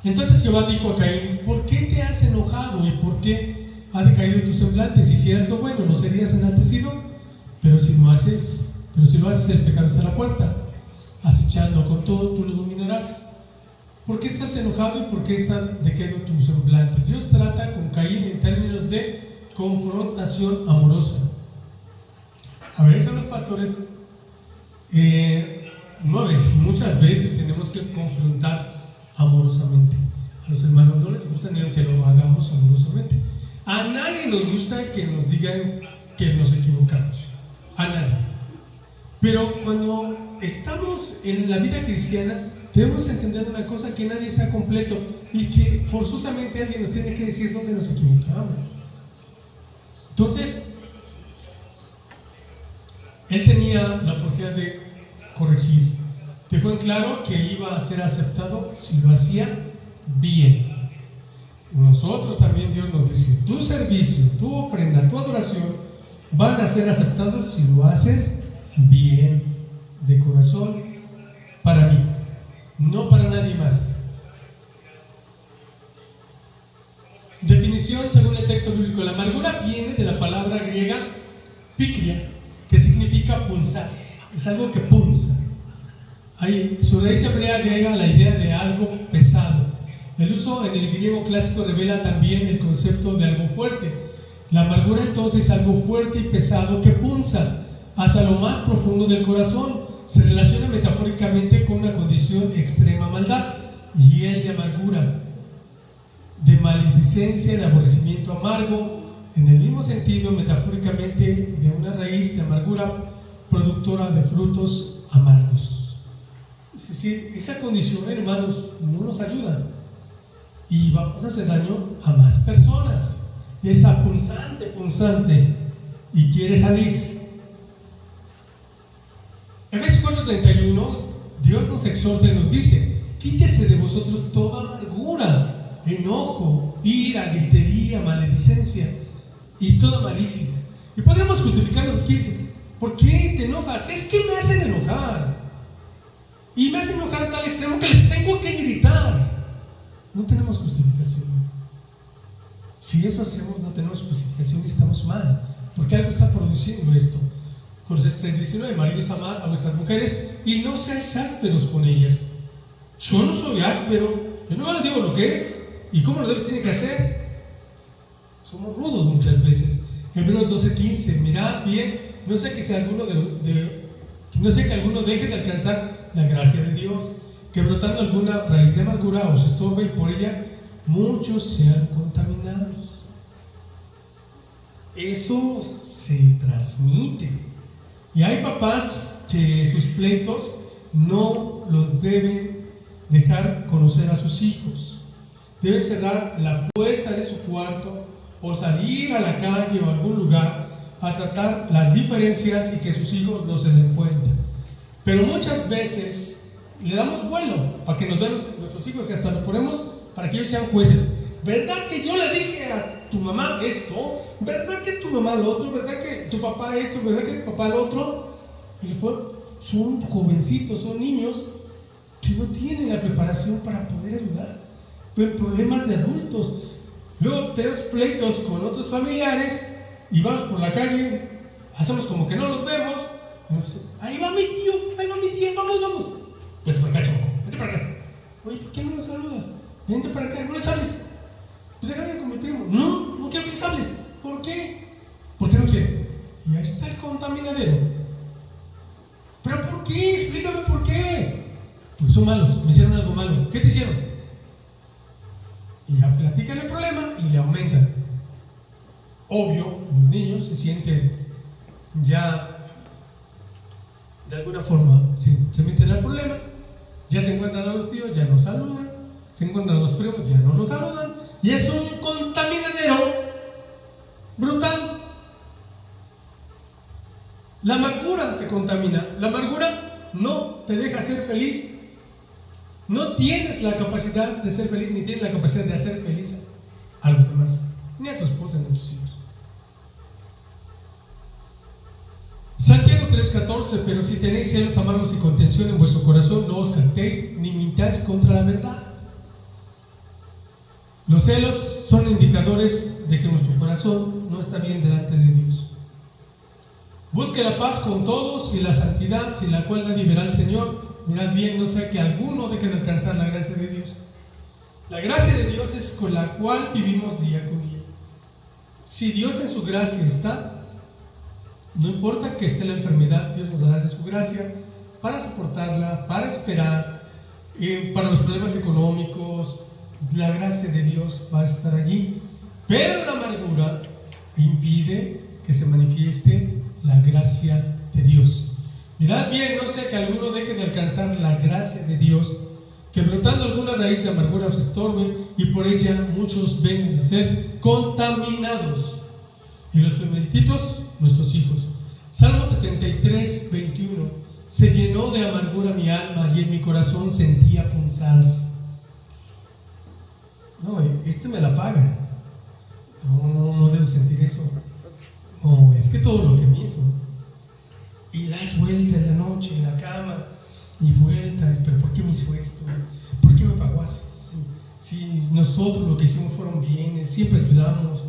Entonces Jehová dijo a Caín: ¿por qué te has enojado y por qué ha decaído tu semblante? Si hicieras lo bueno, ¿no serías enaltecido? Pero si lo haces, el pecado está a la puerta, acechando. Con todo tú lo dominarás. ¿Por qué estás enojado y por qué está decaído tu semblante? Dios trata con Caín en términos de confrontación amorosa. A veces los pastores, muchas veces tenemos que confrontar amorosamente. A los hermanos no les gusta ni que lo hagamos amorosamente. A nadie nos gusta que nos digan que nos equivocamos. A nadie. Pero cuando estamos en la vida cristiana, debemos entender una cosa: que nadie está completo y que forzosamente alguien nos tiene que decir dónde nos equivocamos. Entonces, él tenía la oportunidad de corregir. Dejó en claro que iba a ser aceptado si lo hacía bien. Nosotros también, Dios nos dice: tu servicio, tu ofrenda, tu adoración van a ser aceptados si lo haces bien, de corazón, para mí, no para nadie más. Definición según el texto bíblico: la amargura viene de la palabra griega pikria, que significa punzar. Es algo que punza. Ahí, su raíz hebrea agrega la idea de algo pesado. El uso en el griego clásico revela también el concepto de algo fuerte. La amargura entonces es algo fuerte y pesado que punza hasta lo más profundo del corazón. Se relaciona metafóricamente con una condición de extrema maldad, y el de amargura, de maledicencia, de aborrecimiento amargo, en el mismo sentido, metafóricamente, de una raíz de amargura productora de frutos amargos. Es decir, esa condición, hermanos, no nos ayuda y vamos a hacer daño a más personas. Y está punzante y quiere salir. Efesios 4:31, Dios nos exhorta y nos dice: quítese de vosotros toda amargura, enojo, ira, gritería, maledicencia y toda malicia. Y podemos justificarnos aquí: ¿por qué te enojas? Es que me hacen enojar, y me hacen enojar a tal extremo que les tengo que gritar. No tenemos justificación. Si eso hacemos, no tenemos justificación y estamos mal, porque algo está produciendo esto. Colosenses 3:19: maridos, amad a vuestras mujeres y no seáis ásperos con ellas. Yo no soy áspero, yo no les digo lo que es y cómo lo tiene que hacer. Somos rudos muchas veces. Hebreos 12:15: mirad bien, no sé que alguno deje de alcanzar la gracia de Dios, que brotando alguna raíz de amargura os estorbe y por ella muchos sean contaminados. Eso se transmite. Y hay papás que sus pleitos no los deben dejar conocer a sus hijos. Deben cerrar la puerta de su cuarto o salir a la calle o a algún lugar a tratar las diferencias y que sus hijos no se den cuenta. Pero muchas veces le damos vuelo para que nos vean nuestros hijos y hasta lo ponemos para que ellos sean jueces. ¿Verdad que yo le dije a tu mamá esto? ¿Verdad que tu mamá lo otro? ¿Verdad que tu papá esto? ¿Verdad que tu papá lo otro? Y después son jovencitos, son niños que no tienen la preparación para poder ayudar. Pero problemas de adultos. Luego tenemos pleitos con otros familiares y vamos por la calle, hacemos como que no los vemos. Ahí va mi tío, ahí va mi tía, vamos. Vente para acá, chamaco, vente para acá. Oye, ¿por qué no le saludas? Vente para acá, no le sales. Pues déjame con mi primo. No quiero que les hables. ¿Por qué? ¿Por qué no quiere? Y ahí está el contaminadero. ¿Pero por qué? Explícame por qué. Porque son malos, me hicieron algo malo. ¿Qué te hicieron? Y ya platican el problema y le aumentan. Obvio, los niños se sienten ya de alguna forma, se meten al problema, ya se encuentran a los tíos, ya no saludan, se encuentran a los primos, ya no los saludan, y es un contaminadero brutal. La amargura se contamina. La amargura no te deja ser feliz. No tienes la capacidad de ser feliz, ni tienes la capacidad de hacer feliz a los demás, ni a tu esposa, ni a tus hijos. Santiago 3:14: pero si tenéis celos amargos y contención en vuestro corazón, no os jactéis ni mintáis contra la verdad. Los celos son indicadores de que nuestro corazón no está bien delante de Dios. Busque la paz con todos y la santidad, sin la cual nadie verá al Señor. Mirad bien, no sea que alguno deje de alcanzar la gracia de Dios. La gracia de Dios es con la cual vivimos día con día. Si Dios en su gracia está, no importa que esté la enfermedad, Dios nos dará de su gracia para soportarla, para esperar, para los problemas económicos. La gracia de Dios va a estar allí, pero la amargura impide que se manifieste la gracia de Dios. Mirad bien, no sea que alguno deje de alcanzar la gracia de Dios, que brotando alguna raíz de amargura os estorbe y por ella muchos vengan a ser contaminados. Y los primeritos, nuestros hijos. Salmo 73, 21. Se llenó de amargura mi alma y en mi corazón sentía punzadas. No, me la paga. No debes sentir eso. No, es que todo lo que me hizo. Y das vuelta en la noche, en la cama, y vuelta, pero ¿por qué me hizo esto? ¿Por qué me pagó así? Si nosotros lo que hicimos fueron bienes, siempre ayudamos,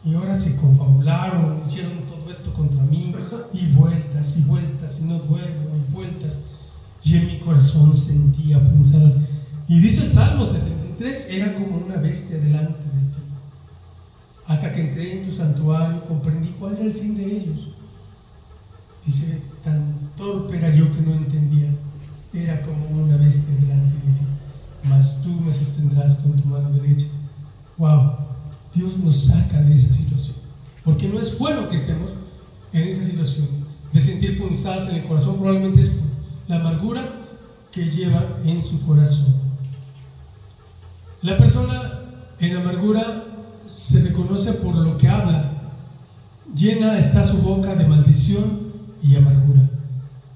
y ahora se confabularon, hicieron todo esto contra mí, y vueltas, y no duermo, y vueltas, y en mi corazón sentía punzadas. Y dice el Salmo 73, era como una bestia delante de ti. Hasta que entré en tu santuario, comprendí cuál era el fin de ellos. Dice, tan torpe era yo que no entendía. Era como una bestia delante de ti, mas tú me sostendrás con tu mano derecha. Wow, Dios nos saca de esa situación, porque no es bueno que estemos en esa situación de sentir punzadas en el corazón. Probablemente es por la amargura que lleva en su corazón. La persona en amargura se reconoce por lo que habla. Llena está su boca de maldición y amargura.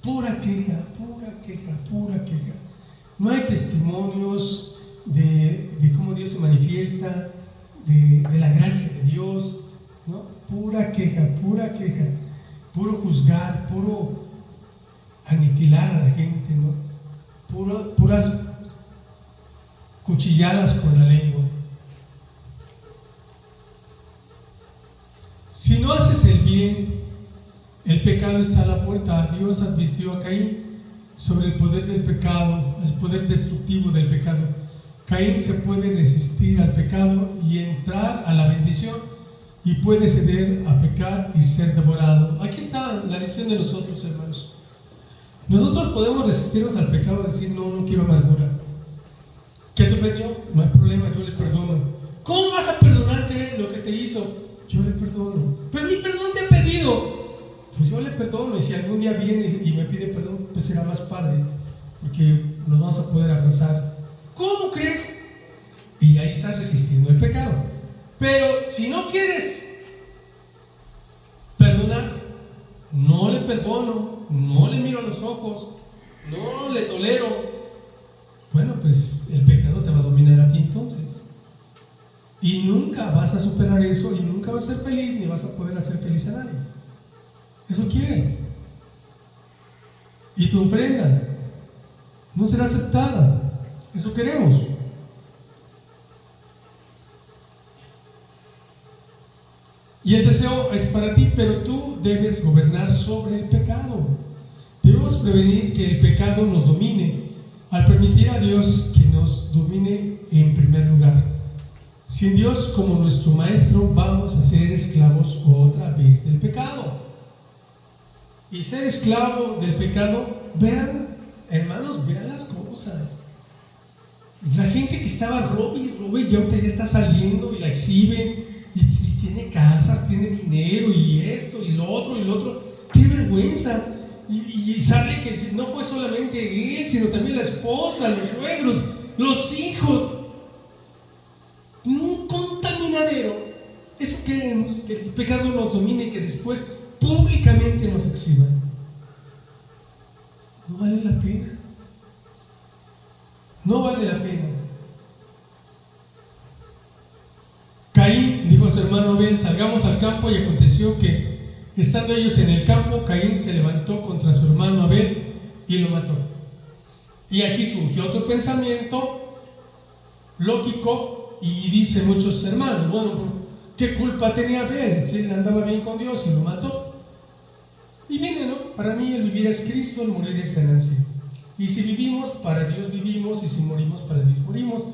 Pura queja, pura queja, pura queja. No hay testimonios de cómo Dios se manifiesta, de la gracia de Dios, ¿no? Pura queja, puro juzgar, puro aniquilar a la gente, ¿no? Puras cuchilladas con la lengua. Si no haces el bien, el pecado está a la puerta. Dios advirtió a Caín sobre el poder del pecado, el poder destructivo del pecado. Caín se puede resistir al pecado y entrar a la bendición, y puede ceder a pecar y ser devorado. Aquí está la decisión de nosotros, hermanos. Nosotros podemos resistirnos al pecado y decir, no quiero amargura. ¿Qué te ofendió? No hay problema, yo le perdono. ¿Cómo vas a perdonarte lo que te hizo? Yo le perdono. Pero ni perdón te ha pedido. Pues yo le perdono, y si algún día viene y me pide perdón, pues será más padre, porque nos vamos a poder abrazar. ¿Cómo crees? Y ahí estás resistiendo el pecado. Pero si no quieres perdonar, no le perdono, no le miro a los ojos, no le tolero. Bueno, pues el pecado te va a dominar a ti entonces. Y nunca vas a superar eso, y nunca vas a ser feliz, ni vas a poder hacer feliz a nadie. Eso quieres. Y tu ofrenda no será aceptada. Eso queremos. Y el deseo es para ti, pero tú debes gobernar sobre el pecado. Debemos prevenir que el pecado nos domine al permitir a Dios que nos domine en primer lugar. Sin Dios como nuestro maestro, vamos a ser esclavos otra vez del pecado. Y ser esclavo del pecado, vean, hermanos, vean las cosas. La gente que estaba robe y ahorita ya está saliendo y la exhiben, y tiene casas, tiene dinero, y esto, y lo otro. ¡Qué vergüenza! Y sabe que no fue solamente él, sino también la esposa, los suegros, los hijos. Un contaminadero. Eso queremos, que el pecado nos domine y que después públicamente nos exhiban. No vale la pena. No vale la pena. Caín dijo a su hermano Abel, salgamos al campo, y aconteció que, estando ellos en el campo, Caín se levantó contra su hermano Abel y lo mató. Y aquí surgió otro pensamiento lógico y dicen muchos hermanos, bueno, ¿qué culpa tenía Abel? Si él andaba bien con Dios y lo mató. Y viene, ¿no? Para mí el vivir es Cristo, el morir es ganancia. Y si vivimos, para Dios vivimos, y si morimos, para Dios morimos.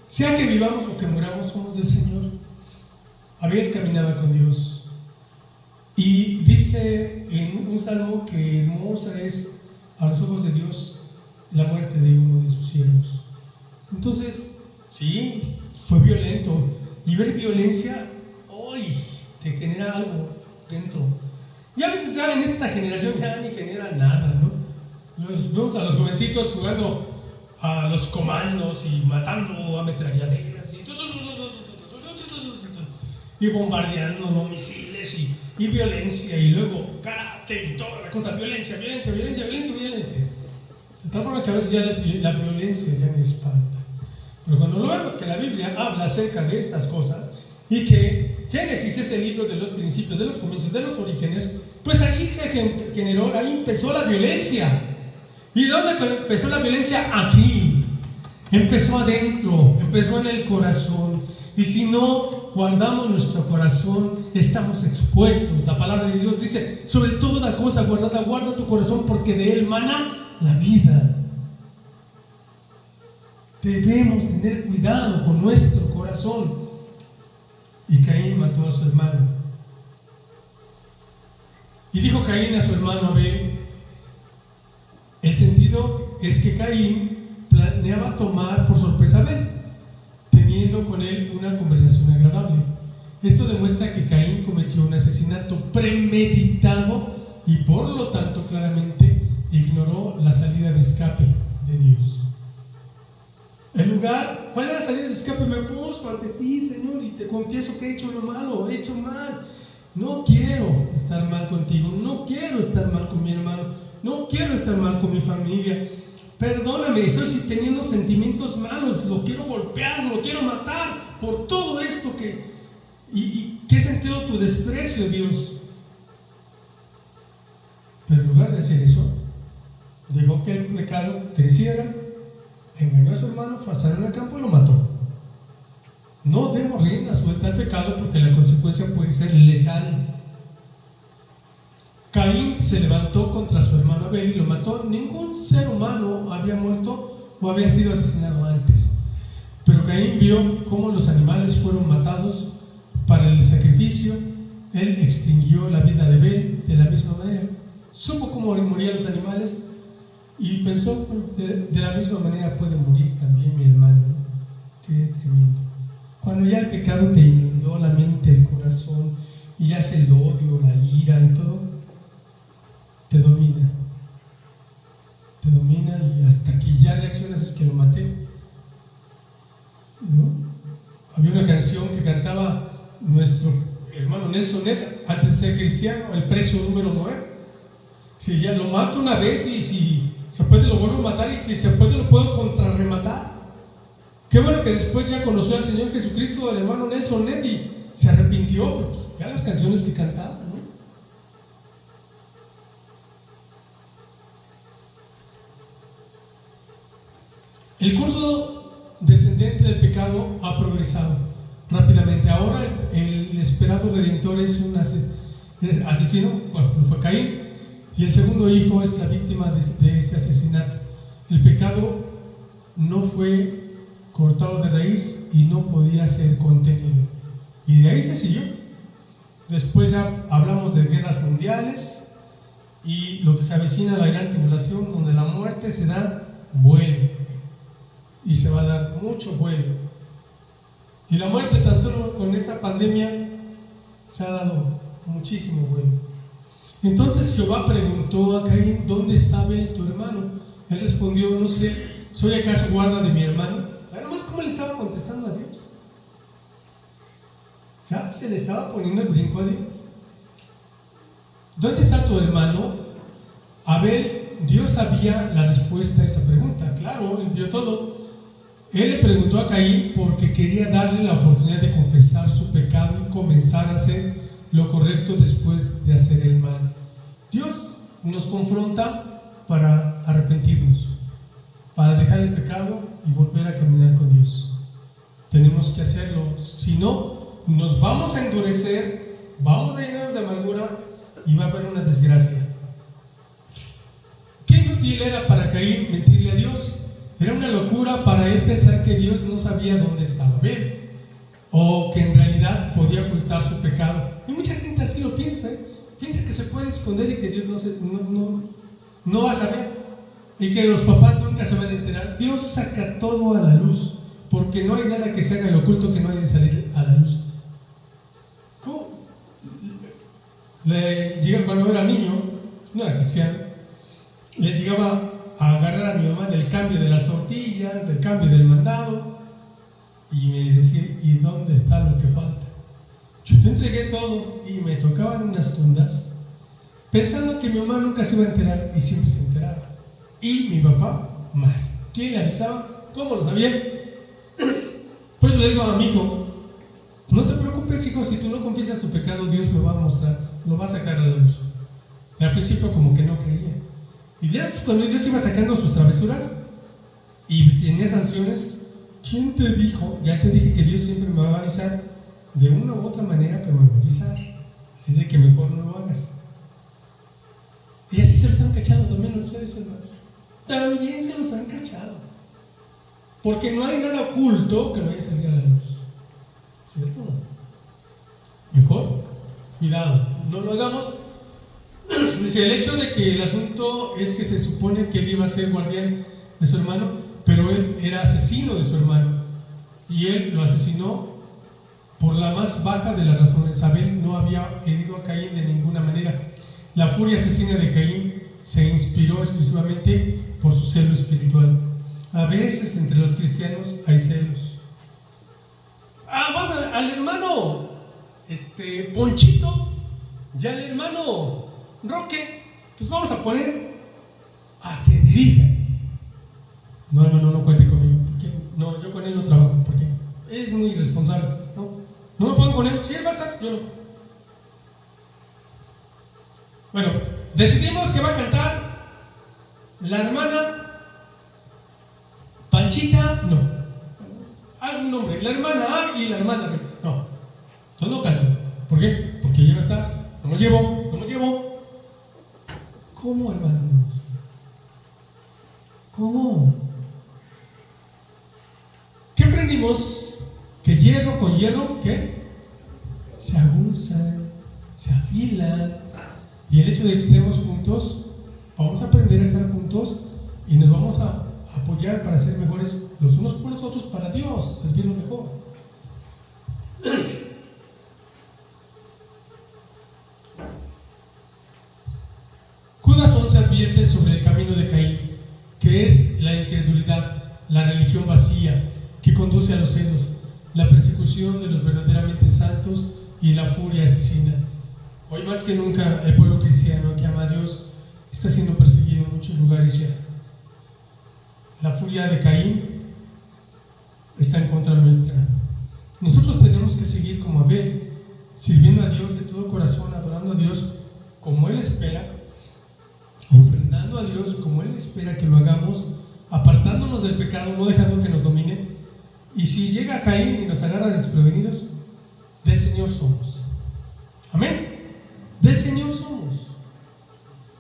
Sea que vivamos o que muramos, somos del Señor. Abel caminaba con Dios. Y dice en un salmo que hermosa es a los ojos de Dios la muerte de uno de sus siervos. Entonces, sí, fue violento. Y ver violencia, hoy te genera algo dentro. Y a veces ya en esta generación ya ni genera nada, ¿no? Vemos a los jovencitos jugando a los comandos y matando a ametralladoras y bombardeando, ¿no? Misiles y violencia, y luego karate y toda la cosa, violencia. De tal forma que a veces ya la violencia ya me espanta. Pero cuando lo vemos que la Biblia habla acerca de estas cosas y que Génesis es el libro de los principios, de los comienzos, de los orígenes, pues ahí ahí empezó la violencia. ¿Y dónde empezó la violencia? Aquí. Empezó adentro, empezó en el corazón. Y si no guardamos nuestro corazón, estamos expuestos. La palabra de Dios dice, sobre toda cosa guardada, guarda tu corazón, porque de él mana la vida. Debemos tener cuidado con nuestro corazón. Y Caín mató a su hermano. Y dijo Caín a su hermano Abel. El sentido es que Caín planeaba tomar por sorpresa a Abel, teniendo con él una conversación agradable. Esto demuestra que Caín cometió un asesinato premeditado y por lo tanto claramente ignoró la salida de escape de Dios. El lugar, ¿cuál era la salida de escape? Me postro ante ti, Señor, y te confieso que he hecho lo malo, he hecho mal. No quiero estar mal contigo, no quiero estar mal con mi hermano, no quiero estar mal con mi familia. Perdóname, estoy teniendo sentimientos malos, lo quiero golpear, lo quiero matar por todo esto y que he sentido tu desprecio, Dios. Pero en lugar de hacer eso, dejó que el pecado creciera, engañó a su hermano, fue a salir al campo y lo mató. No demos rienda suelta al pecado, porque la consecuencia puede ser letal. Caín se levantó contra su hermano Abel y lo mató. Ningún ser humano había muerto o había sido asesinado antes, pero Caín vio cómo los animales fueron matados para el sacrificio. Él extinguió la vida de Abel de la misma manera. Supo cómo morían los animales y pensó, de la misma manera puede morir también mi hermano. Qué tremendo. Cuando ya el pecado te inundó la mente, el corazón, y ya es el odio, la ira y todo, te domina y hasta que ya reaccionas es que lo maté, ¿no? Había una canción que cantaba nuestro hermano Nelson Ned antes de ser cristiano, el precio número 9. Si ya lo mato una vez y si se puede lo vuelvo a matar, y si se puede lo puedo contrarrematar. Qué bueno que después ya conoció al Señor Jesucristo, el hermano Nelson Ned, y se arrepintió, pues ya las canciones que cantaba, ¿no? El curso descendente del pecado ha progresado rápidamente. Ahora el esperado redentor es un asesino, bueno, fue Caín, y el segundo hijo es la víctima de ese asesinato. El pecado no fue cortado de raíz y no podía ser contenido, y de ahí se siguió. Después ya hablamos de guerras mundiales y lo que se avecina, la gran tribulación, donde la muerte se da vuelo, y se va a dar mucho vuelo. Y la muerte tan solo con esta pandemia se ha dado muchísimo vuelo. Entonces Jehová preguntó a Caín, ¿dónde está Abel tu hermano? Él respondió, no sé, ¿soy acaso guarda de mi hermano? Nada más cómo le estaba contestando a Dios. Ya se le estaba poniendo el brinco a Dios. ¿Dónde está tu hermano? Abel, Dios sabía la respuesta a esta pregunta. Claro, él vio todo. Él le preguntó a Caín porque quería darle la oportunidad de confesar su pecado y comenzar a hacer lo correcto después de hacer el mal. Dios nos confronta para arrepentirnos, para dejar el pecado y volver a caminar con Dios. tenemos que hacerlo. Si no, nos vamos a endurecer, vamos a llenarnos de amargura y va a haber una desgracia. Qué inútil era para Caín mentirle a Dios. Era una locura para él pensar que Dios no sabía dónde estaba Abel, o que en realidad podía ocultar su pecado. Y mucha gente así lo piensa, piensa que se puede esconder y que Dios no va a saber, y que los papás nunca se van a enterar. Dios saca todo a la luz, porque no hay nada que se haga en lo oculto que no haya de salir a la luz. ¿Cómo? Le llega cuando era niño, no era cristiano, le llegaba a agarrar a mi mamá del cambio de las tortillas, del cambio del mandado, y me decía: ¿y dónde está lo que falta? Yo te entregué todo, y me tocaban unas tundas, pensando que mi mamá nunca se iba a enterar, y siempre se enteraba. Y mi papá más. ¿Quién le avisaba? ¿Cómo lo sabía? Por eso le digo a mi hijo: no te preocupes, hijo, si tú no confiesas tu pecado, Dios me va a mostrar, lo va a sacar a la luz. Y al principio como que no creía. Y ya cuando Dios iba sacando sus travesuras y tenía sanciones, ¿quién te dijo? Ya te dije que Dios siempre me va a avisar de una u otra manera, pero me va a avisar. Así de que mejor no lo hagas. Y así se los han cachado también ustedes, hermanos. También se los han cachado. Porque no hay nada oculto que no haya salido a la luz. ¿Cierto? Mejor, cuidado, no lo hagamos. Dice, el hecho de que el asunto es que se supone que él iba a ser guardián de su hermano, pero él era asesino de su hermano, y él lo asesinó por la más baja de las razones. Abel no había herido a Caín de ninguna manera. La furia asesina de Caín se inspiró exclusivamente por su celo espiritual. A veces entre los cristianos hay celos. Vas al hermano Ponchito y al hermano Roque, pues vamos a poner a que dirija. No, hermano, no cuente conmigo. ¿Por qué? No, yo con él no trabajo. ¿Por qué? Es muy irresponsable. No me pongo con él. Si él va a estar, yo no. Bueno, decidimos que va a cantar la hermana Panchita, no. Algún nombre, la hermana A y la hermana B. No. Entonces no canto. ¿Por qué? Porque ella va a estar. No me llevo. ¿Cómo, hermanos? ¿Cómo? ¿Qué aprendimos? Que hierro con hierro, ¿qué? Se aguzan, se afilan. Y el hecho de que estemos juntos, vamos a aprender a estar juntos y nos vamos a apoyar para ser mejores los unos por los otros, para Dios, servirlo mejor. Judas 11 advierte sobre el camino de Caín, que es la incredulidad, la religión vacía, que conduce a los celos, la persecución de los verdaderamente santos y la furia asesina. Hoy más que nunca el pueblo cristiano que ama a Dios está siendo perseguido en muchos lugares ya. La furia de Caín está en contra nuestra. Nosotros tenemos que seguir como Abel, sirviendo a Dios de todo corazón, adorando a Dios como Él espera, ofrendando a Dios como Él espera que lo hagamos, apartándonos del pecado, no dejando que nos domine. Y si llega Caín y nos agarra desprevenidos, del Señor somos. Amén. Del Señor somos.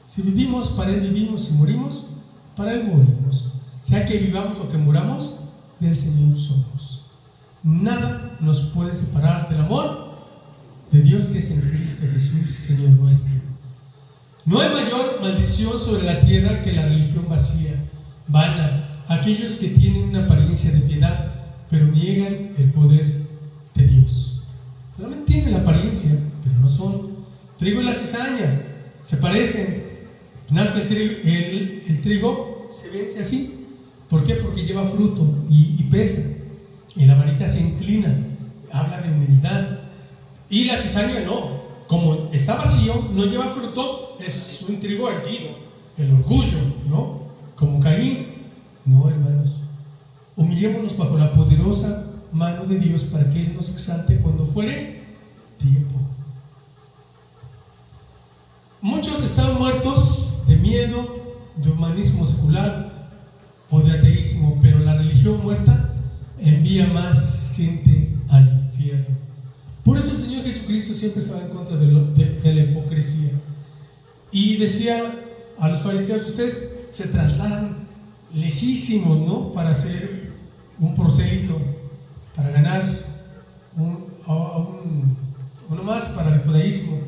Si vivimos, para Él vivimos. Si morimos, para Él morimos. Sea que vivamos o que muramos, del Señor somos. Nada nos puede separar del amor de Dios que es en Cristo Jesús, Señor nuestro. No hay mayor maldición sobre la tierra que la religión vacía, vana, aquellos que tienen una apariencia de piedad, pero niegan el poder de Dios. Solamente tienen la apariencia, pero no son. Trigo y la cizaña se parecen. Nazca el trigo se vence así. ¿Por qué? Porque lleva fruto y pesa. Y la varita se inclina. Habla de humildad. Y la cizaña no. Como está vacío, no lleva fruto, es un trigo erguido. El orgullo, ¿no? Como Caín. No, hermanos. Humillémonos bajo la poderosa mano de Dios para que Él nos exalte cuando fuere tiempo. Muchos están muertos de miedo, de humanismo secular o de ateísmo, pero la religión muerta envía más más gente al infierno. Por eso el Señor Jesucristo siempre estaba en contra de la hipocresía. Y decía a los fariseos: ustedes se trasladan lejísimos, ¿no?, para ser un prosélito, para ganar uno más para el judaísmo,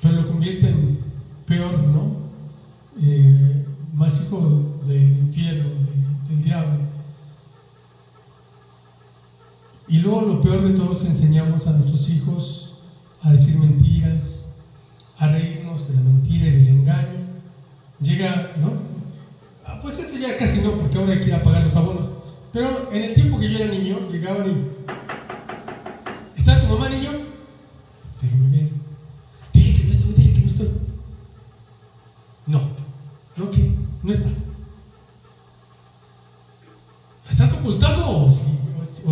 pero lo convierten peor, ¿no? Más hijo del infierno, del diablo. Y luego lo peor de todo es enseñamos a nuestros hijos a decir mentiras, a reírnos de la mentira y del engaño. Llega, ¿no? Pues esto ya casi no, porque ahora hay que ir a pagar los abonos. Pero en el tiempo que yo era niño, llegaban y: ¿está tu mamá, niño? Dije: muy bien. Dile que no estoy, dile que no estoy. No, ¿qué? No está. ¿La estás ocultando o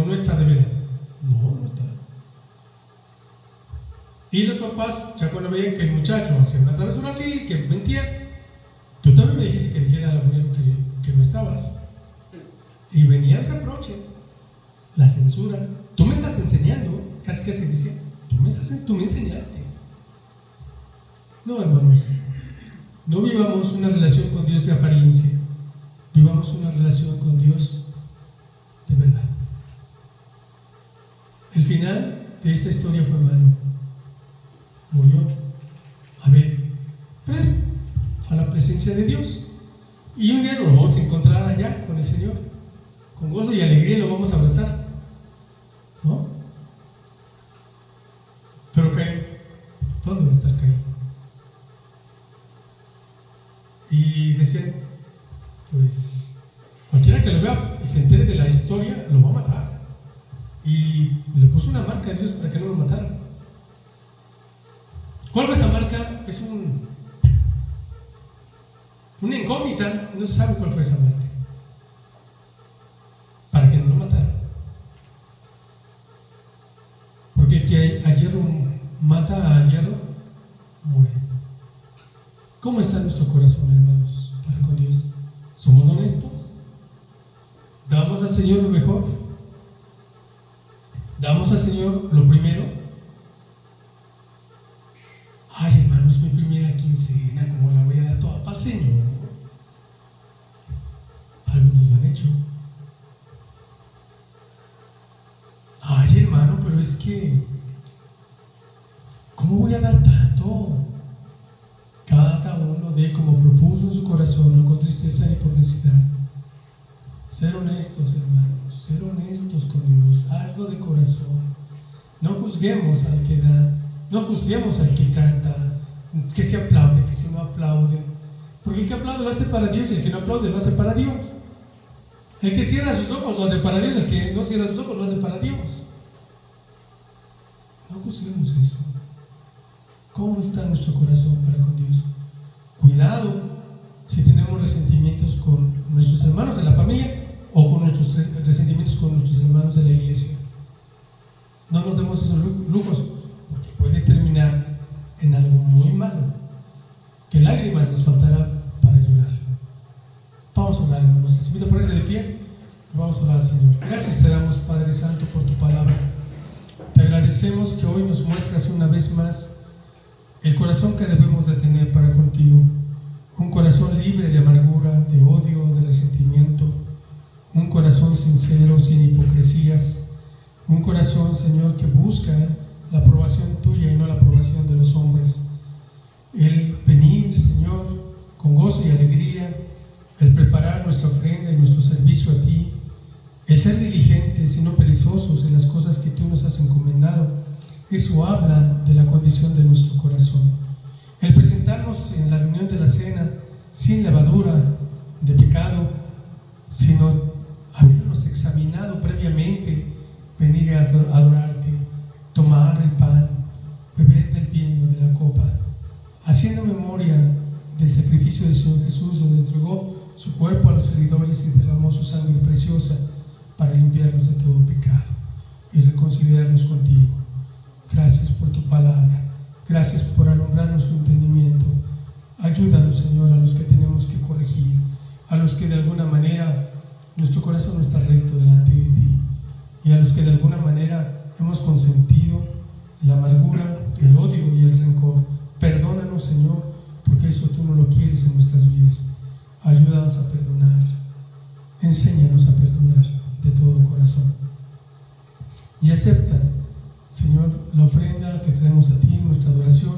no está de veras? No está. Y los papás, ya cuando veían que el muchacho hacía una travesura así, que mentía: tú también me dijiste que dijera al abonero que no estabas. Y venía el reproche, la censura. Tú me estás enseñando, casi que se decía: tú me enseñaste. No, hermanos, no vivamos una relación con Dios de apariencia, vivamos una relación con Dios de verdad. El final de esta historia fue malo. Murió Abel, preso a la presencia de Dios. Y un día lo vamos a encontrar allá con el Señor, con gozo y alegría lo vamos a abrazar, ¿no? Pero Caín, ¿dónde va a estar Caín? Y decían: pues cualquiera que lo vea y se entere de la historia lo va a matar. Y le puso una marca a Dios para que no lo matara. ¿Cuál fue esa marca? Es una incógnita, no se sabe cuál fue esa marca, para que no lo matara. Porque que a hierro mata a hierro, muere. ¿Cómo está nuestro corazón, hermanos, para con Dios? ¿Somos honestos? ¿Damos al Señor lo mejor? ¿Damos al Señor lo primero? Ay, hermanos, mi primera quincena, ¿cómo la voy a dar toda para el Señor? Algunos lo han hecho. Ay, hermano, pero es que, ¿cómo voy a dar tanto? Cada uno dé como propuso en su corazón, no con tristeza ni por necesidad. Ser honestos, hermanos, ser honestos con Dios, hazlo de corazón. No juzguemos al que da, no juzguemos al que canta, que se aplaude, que se no aplaude. Porque el que aplaude lo hace para Dios y el que no aplaude lo hace para Dios. El que cierra sus ojos lo hace para Dios, el que no cierra sus ojos lo hace para Dios. No juzguemos eso. ¿Cómo está nuestro corazón para con Dios? Cuidado si tenemos resentimientos con nuestros hermanos de la familia o con nuestros resentimientos con nuestros hermanos de la iglesia. No nos demos esos lujos, porque puede terminar en algo muy malo, que lágrimas nos faltarán para llorar. Vamos a orar, hermanos. Les invito a ponerse de pie y vamos a orar al Señor. Gracias te damos, Padre Santo, por tu palabra. Te agradecemos que hoy nos muestras una vez más el corazón que debemos de tener para contigo. Un corazón libre de amargura, de odio, de resentimiento. Un corazón sincero, sin hipocresías. Un corazón, Señor, que busca la aprobación tuya y no la aprobación de los hombres. El venir, Señor, con gozo y alegría, el preparar nuestra ofrenda y nuestro servicio a ti, el ser diligentes y no perezosos en las cosas que tú nos has encomendado, eso habla de la condición de nuestro corazón. El presentarnos en la reunión de la cena sin levadura de pecado, sino habiéndonos examinado previamente, venir a adorarte, tomar el pan, beber del vino de la copa, haciendo memoria del sacrificio del Señor Jesús, donde entregó su cuerpo a los seguidores y derramó su sangre preciosa para limpiarnos de todo pecado y reconciliarnos contigo. Gracias por tu palabra, gracias por alumbrar nuestro entendimiento. Ayúdanos, Señor, a los que tenemos que corregir, a los que de alguna manera nuestro corazón no está recto delante de ti. y a los que de alguna manera hemos consentido la amargura, el odio y el rencor. Perdónanos, Señor, porque eso tú no lo quieres en nuestras vidas. Ayúdanos a perdonar, enséñanos a perdonar de todo corazón. Y acepta, Señor, la ofrenda que traemos a ti, nuestra adoración,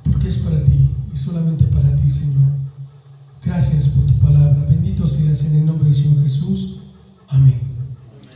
porque es para ti y solamente para ti, Señor. Gracias por tu palabra. Bendito seas en el nombre de Señor Jesús. Amén.